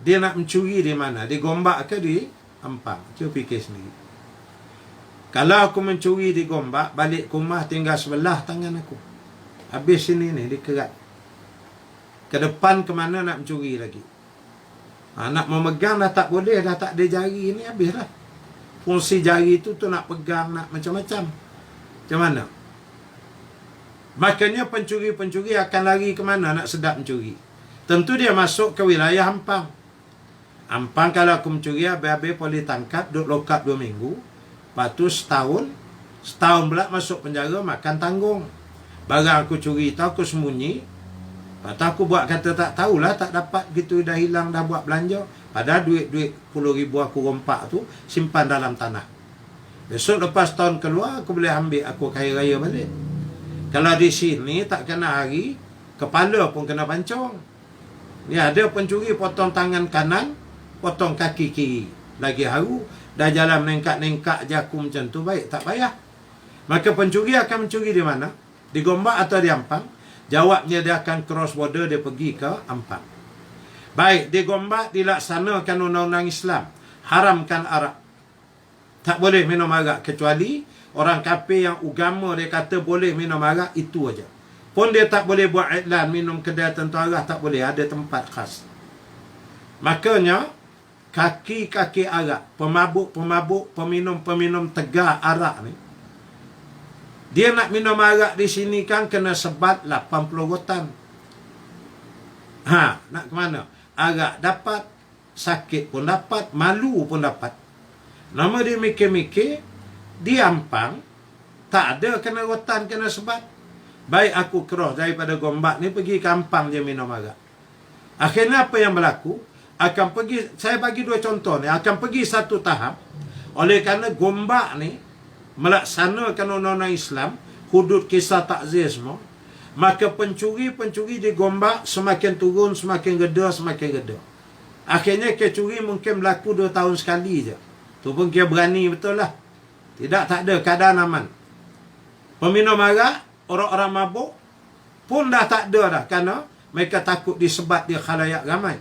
dia nak mencuri di mana? Di Gombak ke di Ampang? Cuba fikir sendiri. Kalau aku mencuri di Gombak, balik ke rumah tinggal sebelah tangan aku. Habis sini ni, dikerat. Ke depan ke mana nak mencuri lagi? Nak memegang dah tak boleh, dah tak ada jari ni, habislah. Fungsi jari tu nak pegang, nak macam-macam. Macam mana? Makanya pencuri-pencuri akan lari ke mana nak sedap mencuri? Tentu dia masuk ke wilayah Ampang. Ampang kalau aku mencuri, habis-habis boleh tangkap, duduk lokap 2 minggu. Lepas tu setahun pula masuk penjara, makan tanggung. Barang aku curi tu aku sembunyi. Lepas tu aku buat kata tak tahulah, tak dapat gitu, dah hilang, dah buat belanja. Padahal duit 10,000 aku rompak tu simpan dalam tanah. Besok lepas tahun keluar, aku boleh ambil, aku kaya raya balik. Kalau di sini tak kena hari, kepala pun kena pancung. Ni ada pencuri potong tangan kanan, potong kaki kiri. Lagi haru, dah jalan nengkak-nengkak jaku macam tu, baik, tak payah. Maka pencuri akan mencuri di mana? Di Gombak atau di Ampang? Jawabnya dia akan cross border, dia pergi ke Ampang. Baik, di Gombak dilaksanakan undang-undang Islam. Haramkan arak. Tak boleh minum arak, kecuali orang kafir yang agama dia kata boleh minum arak, itu aja. Pun dia tak boleh buat iklan minum kedai tentu arak, tak boleh, ada tempat khas. Makanya kaki-kaki arak, pemabuk-pemabuk, peminum-peminum tegar arak ni, dia nak minum arak di sini kan kena sebat 80 rotan. Nak ke mana? Arak dapat, sakit pun dapat, malu pun dapat. Nama dia mikir-mikir, di Ampang tak ada kena rotan, kena sebat. Baik aku cross daripada Gombak ni pergi ke Ampang je minum arak. Akhirnya apa yang berlaku? akan pergi, saya bagi dua contoh ni, akan pergi satu tahap oleh kerana Gombak ni melaksanakan undang-undang Islam, hudud kisah takzir semua, maka pencuri-pencuri di Gombak semakin turun, semakin geda. Akhirnya kes curi mungkin berlaku 2 tahun sekali je. Tu pun kira berani betul lah. Tak ada keadaan aman. Peminum arak, orang-orang mabuk pun dah tak ada dah, kerana mereka takut disebat di khalayak ramai.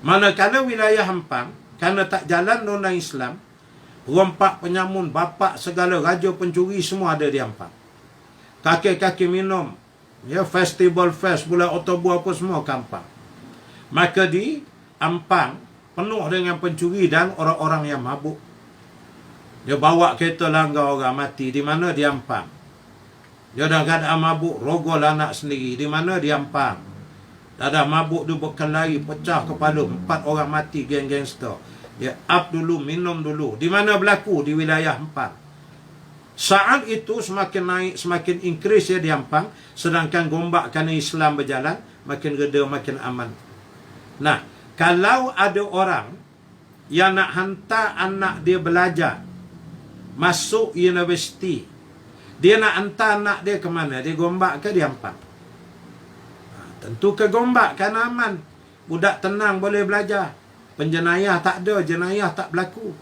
Manakala wilayah Hampang, kerana tak jalan undang Islam, rompak, penyamun, bapak, segala raja pencuri semua ada di Hampang. Kaki-kaki minum, ya, festival bulan Oktober apa semua Hampang. Maka di Ampang penuh dengan pencuri dan orang-orang yang mabuk. Dia bawa kereta langgar orang mati. Di mana? Di Ampang. Dia dah keadaan mabuk, rogol anak sendiri. Di mana? Di Ampang. Dah mabuk dia berkelahi, pecah kepala, 4 orang mati, geng-gangster. Dia up dulu, minum dulu. Di mana berlaku? Di wilayah Ampang. Saat itu semakin naik, semakin increase ya di Ampang. Sedangkan Gombak kerana Islam berjalan, makin reda, makin aman. Nah, kalau ada orang yang nak hantar anak dia belajar, masuk universiti, dia nak hantar anak dia ke mana? Di Gombak ke di Ampang? Tentu ke Gombak, kan aman. Budak tenang boleh belajar. Penjenayah tak ada, jenayah tak berlaku.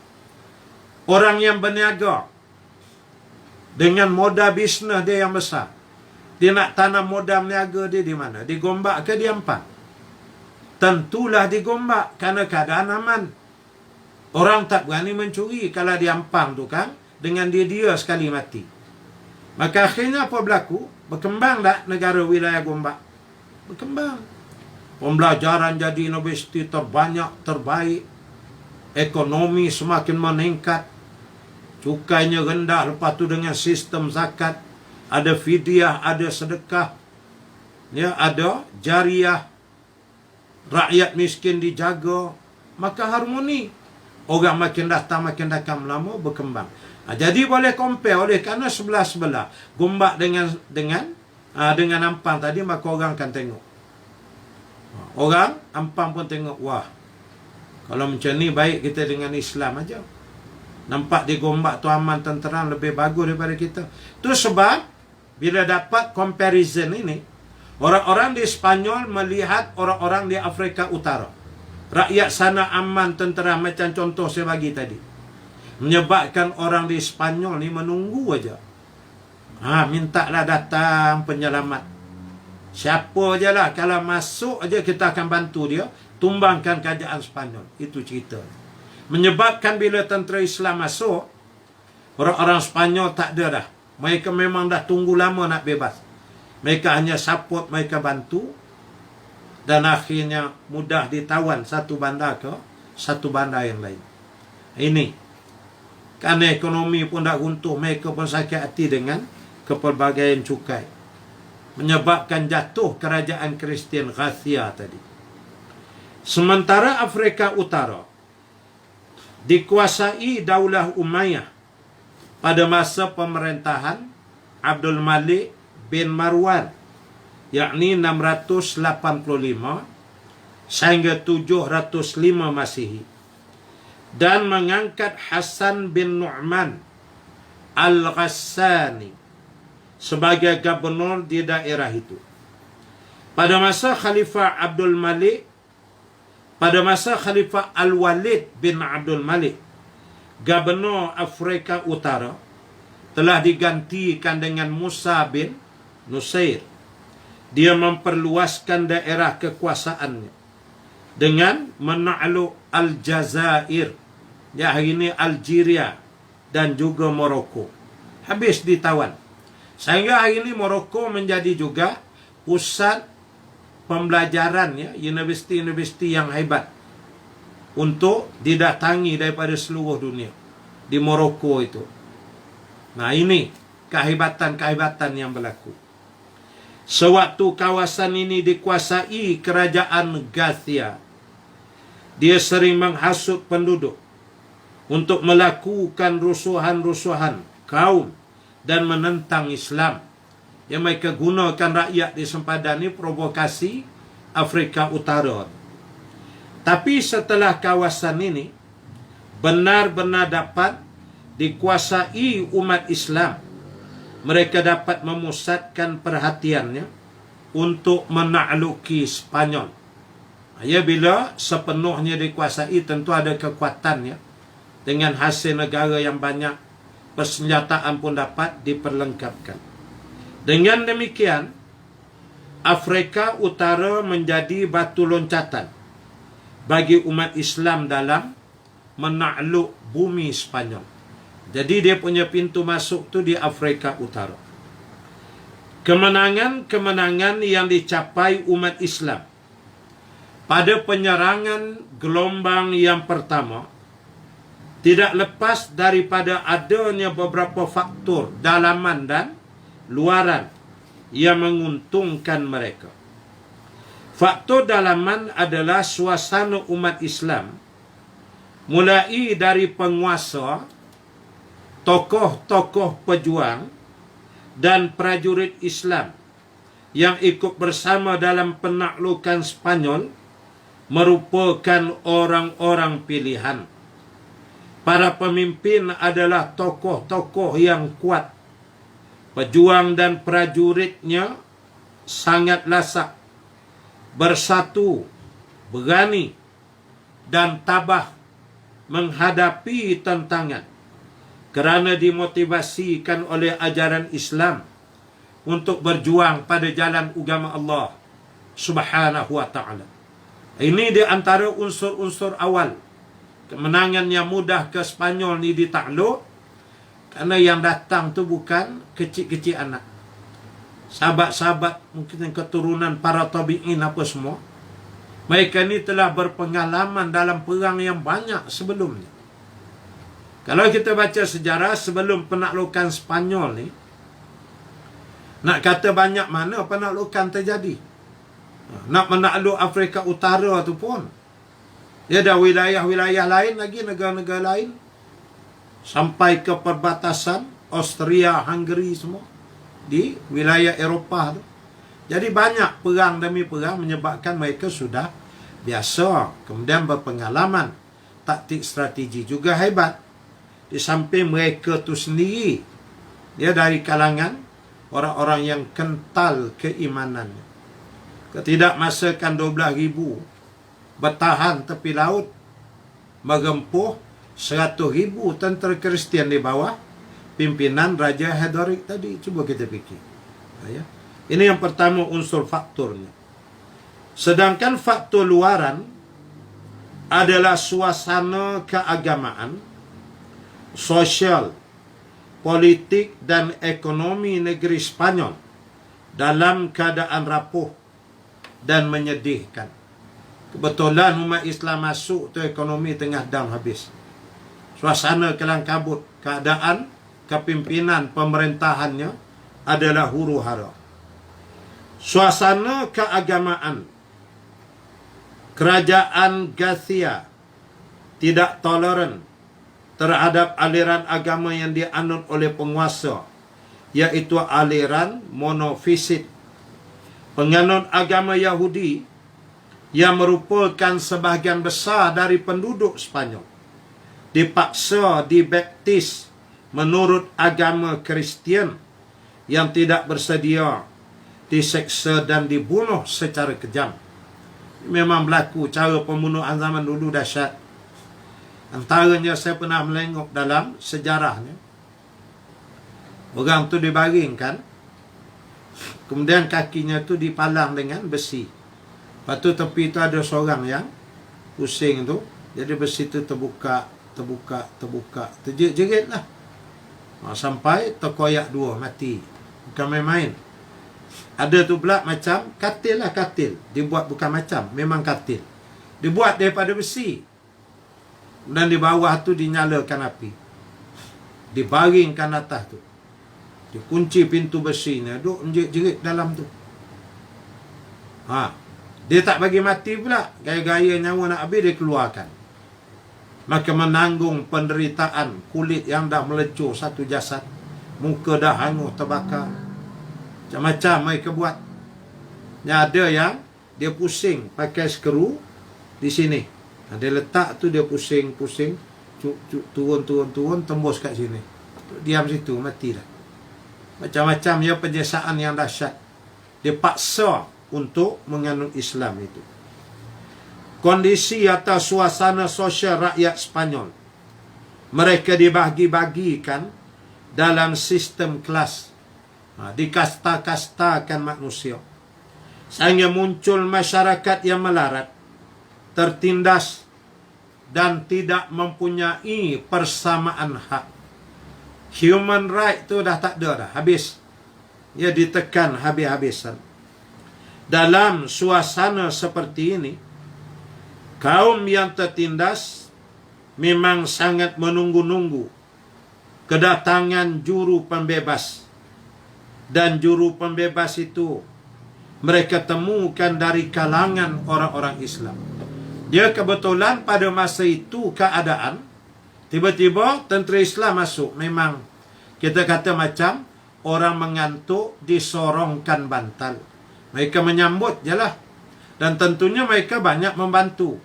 Orang yang berniaga dengan modal bisnes dia yang besar, dia nak tanam modal berniaga dia di mana? Di Gombak ke di Ampang? Tentulah di Gombak, kerana keadaan aman. Orang tak berani mencuri. Kalau di Ampang tu kan, dengan dia sekali mati. Maka akhirnya apa berlaku? Berkembang tak negara wilayah Gombak? Berkembang. Pembelajaran jadi universiti terbanyak, terbaik. Ekonomi semakin meningkat. Cukainya rendah. Lepas tu dengan sistem zakat, ada fidyah, ada sedekah, ya, ada jariah. Rakyat miskin dijaga, maka harmoni. Orang makin datang lama berkembang. Jadi boleh compare oleh kerana sebelah-sebelah Gombak dengan Ampang tadi, maka orang akan tengok. Orang Ampang pun tengok, wah, kalau macam ni baik kita dengan Islam aja. Nampak di Gombak tu aman, tenteram, lebih bagus daripada kita. Tu sebab bila dapat comparison ini, orang-orang di Spanyol melihat orang-orang di Afrika Utara. Rakyat sana aman, tentera, macam contoh saya bagi tadi. Menyebabkan orang di Spanyol ni menunggu aja. Mintalah datang penyelamat. Siapa je lah, kalau masuk aja kita akan bantu dia, tumbangkan kerajaan Spanyol. Itu cerita. Menyebabkan bila tentera Islam masuk, orang-orang Spanyol tak ada dah. Mereka memang dah tunggu lama nak bebas. Mereka hanya support, mereka bantu. Dan akhirnya mudah ditawan satu bandar ke satu bandar yang lain. Ini. Kerana ekonomi pun dah runtuh, mereka pun sakit hati dengan kepelbagaian cukai. Menyebabkan jatuh kerajaan Kristian Ghasia tadi. Sementara Afrika Utara dikuasai Daulah Umayyah pada masa pemerintahan Abdul Malik bin Marwan, yakni 685 sehingga 705 Masihi, dan mengangkat Hasan bin Nu'man Al-Ghassani sebagai gubernur di daerah itu. Pada masa Khalifah Abdul Malik, pada masa Khalifah Al-Walid bin Abdul Malik, gubernur Afrika Utara telah digantikan dengan Musa bin Nusair. Dia memperluaskan daerah kekuasaannya dengan menakluk Aljazair, ya, hari ini Algeria, dan juga Morocco. Habis ditawan. Sehingga hari ini Morocco menjadi juga pusat pembelajaran, ya, universiti-universiti yang hebat untuk didatangi daripada seluruh dunia di Morocco itu. Nah, ini kehebatan-kehebatan yang berlaku. Sewaktu kawasan ini dikuasai kerajaan Ghasia, dia sering menghasut penduduk untuk melakukan rusuhan-rusuhan kaum dan menentang Islam. Yang mereka gunakan rakyat di sempadan ini provokasi Afrika Utara. Tapi setelah kawasan ini benar-benar dapat dikuasai umat Islam, mereka dapat memusatkan perhatiannya untuk menakluki Spanyol. Ya, bila sepenuhnya dikuasai, tentu ada kekuatannya. Dengan hasil negara yang banyak, persenjataan pun dapat diperlengkapkan. Dengan demikian, Afrika Utara menjadi batu loncatan bagi umat Islam dalam menakluk bumi Spanyol. Jadi dia punya pintu masuk tu di Afrika Utara. Kemenangan-kemenangan yang dicapai umat Islam pada penyerangan gelombang yang pertama tidak lepas daripada adanya beberapa faktor dalaman dan luaran yang menguntungkan mereka. Faktor dalaman adalah suasana umat Islam, mulai dari penguasa, tokoh-tokoh pejuang dan prajurit Islam yang ikut bersama dalam penaklukan Spanyol merupakan orang-orang pilihan. Para pemimpin adalah tokoh-tokoh yang kuat. Pejuang dan prajuritnya sangat lasak, bersatu, berani dan tabah menghadapi tantangan kerana dimotivasikan oleh ajaran Islam untuk berjuang pada jalan agama Allah Subhanahu wa ta'ala. Ini di antara unsur-unsur awal kemenangan yang mudah ke Spanyol ni ditakluk, kerana yang datang tu bukan kecil-kecil anak. Sahabat-sahabat, mungkin keturunan para tabi'in apa semua. Mereka ni telah berpengalaman dalam perang yang banyak sebelumnya. Kalau kita baca sejarah sebelum penaklukan Spanyol ni, nak kata banyak mana penaklukan terjadi. Nak menakluk Afrika Utara tu pun, dia ada wilayah-wilayah lain lagi, negara-negara lain, sampai ke perbatasan Austria, Hungary semua, di wilayah Eropah tu. Jadi banyak perang demi perang menyebabkan mereka sudah biasa, kemudian berpengalaman. Taktik strategi juga hebat. Di samping mereka tu sendiri, dia dari kalangan orang-orang yang kental keimanannya. Ketidakmasakan 12,000 bertahan tepi laut, mengempuh 100,000 tentera Kristian di bawah pimpinan Raja Hedorik tadi. Cuba kita fikir. Ya. Ini yang pertama, unsur faktornya. Sedangkan faktor luaran adalah suasana keagamaan, sosial, politik dan ekonomi negeri Spanyol dalam keadaan rapuh dan menyedihkan. Kebetulan umat Islam masuk tu ekonomi tengah down habis. Suasana kelam kabut, keadaan kepimpinan pemerintahannya adalah huru-hara. Suasana keagamaan, kerajaan Garcia tidak toleran terhadap aliran agama yang dianut oleh penguasa, iaitu aliran monofisit. Penganut agama Yahudi yang merupakan sebahagian besar dari penduduk Spanyol dipaksa dibaptis menurut agama Kristian yang tidak bersedia, diseksa dan dibunuh secara kejam. Memang berlaku cara pembunuhan zaman dulu dahsyat. Antaranya saya pernah melengok dalam sejarahnya. Orang tu dibaringkan, kemudian kakinya tu dipalang dengan besi. Lepas tu tepi tu ada seorang yang pusing tu. Jadi besi tu terbuka, terjerit lah. Sampai terkoyak dua, mati. Bukan main-main. Ada tu pula macam katil lah, katil. Dibuat bukan macam, memang katil. Dibuat daripada besi. Dan di bawah tu dinyalakan api. Dibaringkan atas tu. Dikunci pintu besinya, duk jerit dalam tu. Dia tak bagi mati pula. Gaya-gaya nyawa nak habis, dia keluarkan. Maka menanggung penderitaan, kulit yang dah melecur satu jasad, muka dah hangus terbakar. Macam-macam mereka buat. Yang ada yang dia pusing pakai skru di sini. Dia letak tu, dia pusing-pusing, turun, tembus kat sini. Diam situ, mati dah. Macam-macam ya penyiasaan yang dahsyat. Dia paksa untuk menganut Islam itu. Kondisi atau suasana sosial rakyat Spanyol. Mereka dibagi-bagikan dalam sistem kelas. Dikasta-kastakan manusia. Sehingga muncul masyarakat yang melarat, tertindas, dan tidak mempunyai persamaan hak. Human right tu dah tak ada dah, habis. Ia ditekan habis-habisan. Dalam suasana seperti ini, kaum yang tertindas memang sangat menunggu-nunggu kedatangan juru pembebas. Dan juru pembebas itu mereka temukan dari kalangan orang-orang Islam. Dia kebetulan pada masa itu keadaan, tiba-tiba tentera Islam masuk. Memang kita kata macam orang mengantuk disorongkan bantal. Mereka menyambut je lah. Dan tentunya mereka banyak membantu.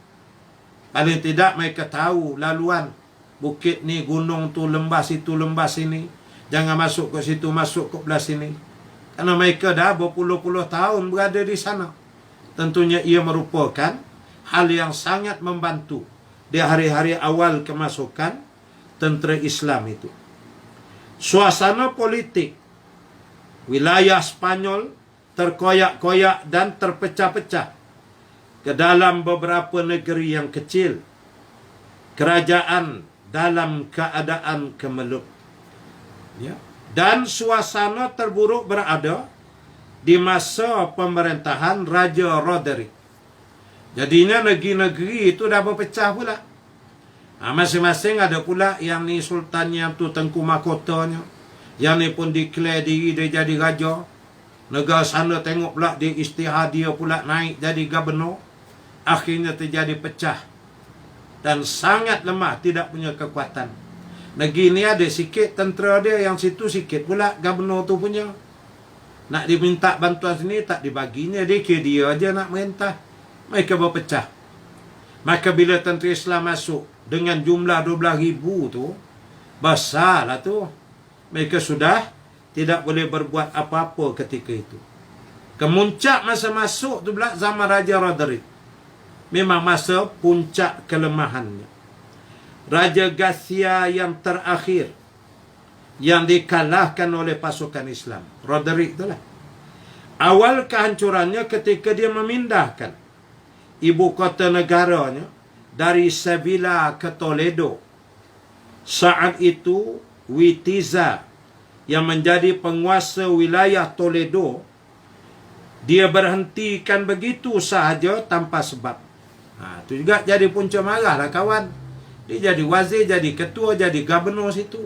Paling tidak mereka tahu laluan. Bukit ni, gunung tu, lembah situ, lembah sini. Jangan masuk ke situ, masuk ke belah sini. Karena mereka dah berpuluh-puluh tahun berada di sana. Tentunya ia merupakan hal yang sangat membantu di hari-hari awal kemasukan tentera Islam itu. Suasana politik wilayah Spanyol terkoyak-koyak dan terpecah-pecah ke dalam beberapa negeri yang kecil. Kerajaan dalam keadaan kemelut. Ya. Dan suasana terburuk berada di masa pemerintahan Raja Roderick. Jadinya negeri-negeri itu dah berpecah pula. Masing-masing ada pula yang ni sultannya tu tengku mahkotanya. Yang ni pun declare diri dia jadi raja. Negara sana tengok pula dia istihar, dia pula naik jadi gubernur. Akhirnya terjadi pecah. Dan sangat lemah, tidak punya kekuatan. Negeri ni ada sikit tentera dia, yang situ sikit pula gubernur tu punya. Nak diminta bantuan sini tak dibaginya, dia kira dia aja nak merintah. Mereka berpecah. Maka bila tentera Islam masuk dengan jumlah 12,000 tu, besarlah tu. Mereka sudah tidak boleh berbuat apa-apa ketika itu. Kemuncak masa masuk tu pula zaman Raja Roderick. Memang masa puncak kelemahannya. Raja Garcia yang terakhir yang dikalahkan oleh pasukan Islam, Roderick itulah. Awal kehancurannya ketika dia memindahkan ibu kota negaranya dari Sevilla ke Toledo. Saat itu Witiza yang menjadi penguasa wilayah Toledo, dia berhentikan begitu sahaja tanpa sebab. Itu juga jadi punca marah lah kawan. Dia jadi wazir, jadi ketua, jadi gubernur situ.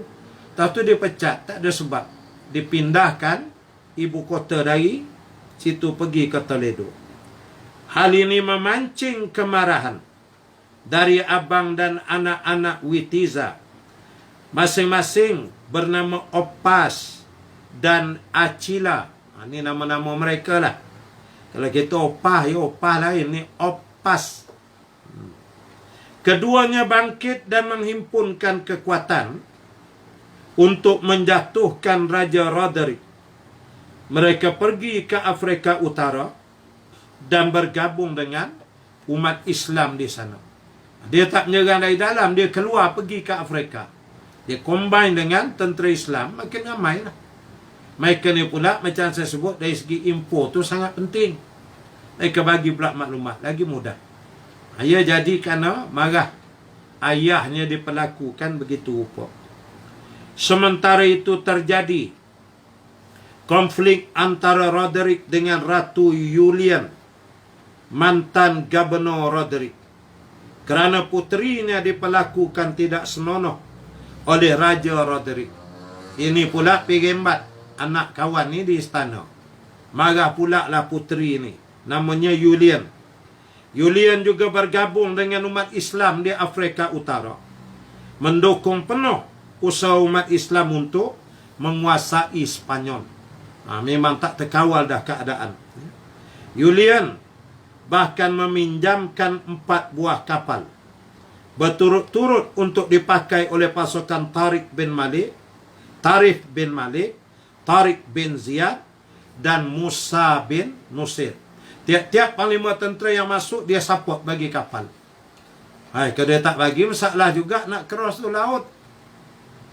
Lepas tu dia pecat, tak ada sebab. Dipindahkan ibu kota dari situ pergi ke Toledo. Hal ini memancing kemarahan dari abang dan anak-anak Witiza. Masing-masing bernama Opas dan Acila. Ini nama-nama mereka lah. Kalau kita Opah, ya Opah lain. Ini Opas. Keduanya bangkit dan menghimpunkan kekuatan untuk menjatuhkan Raja Roderick. Mereka pergi ke Afrika Utara dan bergabung dengan umat Islam di sana. Dia tak menyerang dari dalam, dia keluar pergi ke Afrika. Dia combine dengan tentera Islam, makin ramai lah. Mereka ni pula, macam saya sebut, dari segi info tu sangat penting. Mereka bagi pula maklumat, lagi mudah. Ia jadi kerana marah ayahnya diperlakukan begitu rupa. Sementara itu terjadi konflik antara Roderick dengan Ratu Julian, mantan gubernur Roderick. Kerana puterinya diperlakukan tidak senonoh oleh Raja Roderick. Ini pula pegembat anak kawan ni di istana. Marah pula lah puteri ni, namanya Julian. Julian juga bergabung dengan umat Islam di Afrika Utara, mendukung penuh usaha umat Islam untuk menguasai Spanyol. Memang tak terkawal dah keadaan. Julian bahkan meminjamkan 4 buah kapal berturut-turut untuk dipakai oleh pasukan Tarif bin Malik, Tariq bin Ziyad, dan Musa bin Nusir. Tiap-tiap panglima tentera yang masuk, dia support bagi kapal. Kalau dia tak bagi, masalah juga nak cross tu laut.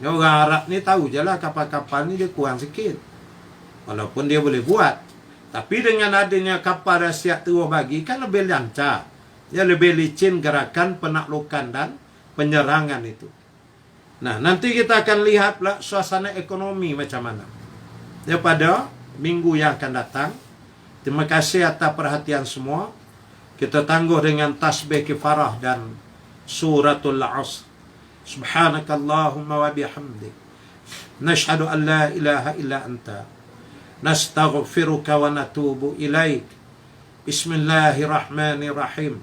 Ya, orang Arab ni tahu je lah kapal-kapal ni dia kurang sikit. Walaupun dia boleh buat. Tapi dengan adanya kapal rahsia terus bagi, kan lebih lancar. Dia lebih licin gerakan penaklukan dan penyerangan itu. Nah, nanti kita akan lihat pula suasana ekonomi macam mana. Daripada minggu yang akan datang. Terima kasih atas perhatian semua. Kita tangguh dengan tasbih kifarah dan suratul Asr. Subhanakallahumma wa bihamdik. Nashhadu an la ilaha illa anta. Nastaghfiruka wa natubu ilaik. Bismillahirrahmanirrahim.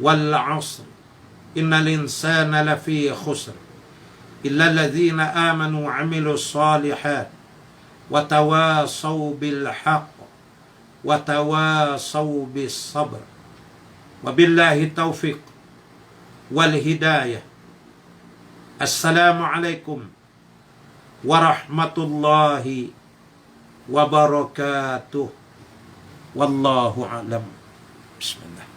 Wal 'asr. Innal insana lafi khusr. Illa alladhina amanu wa 'amilus shalihat. Wa tawasaw bil haqq. Wa tawasaw bis sabr. Wabillahi taufiq wal hidayah. Assalamualaikum warahmatullahi wabarakatuh. Wallahu a'lam. Bismillah.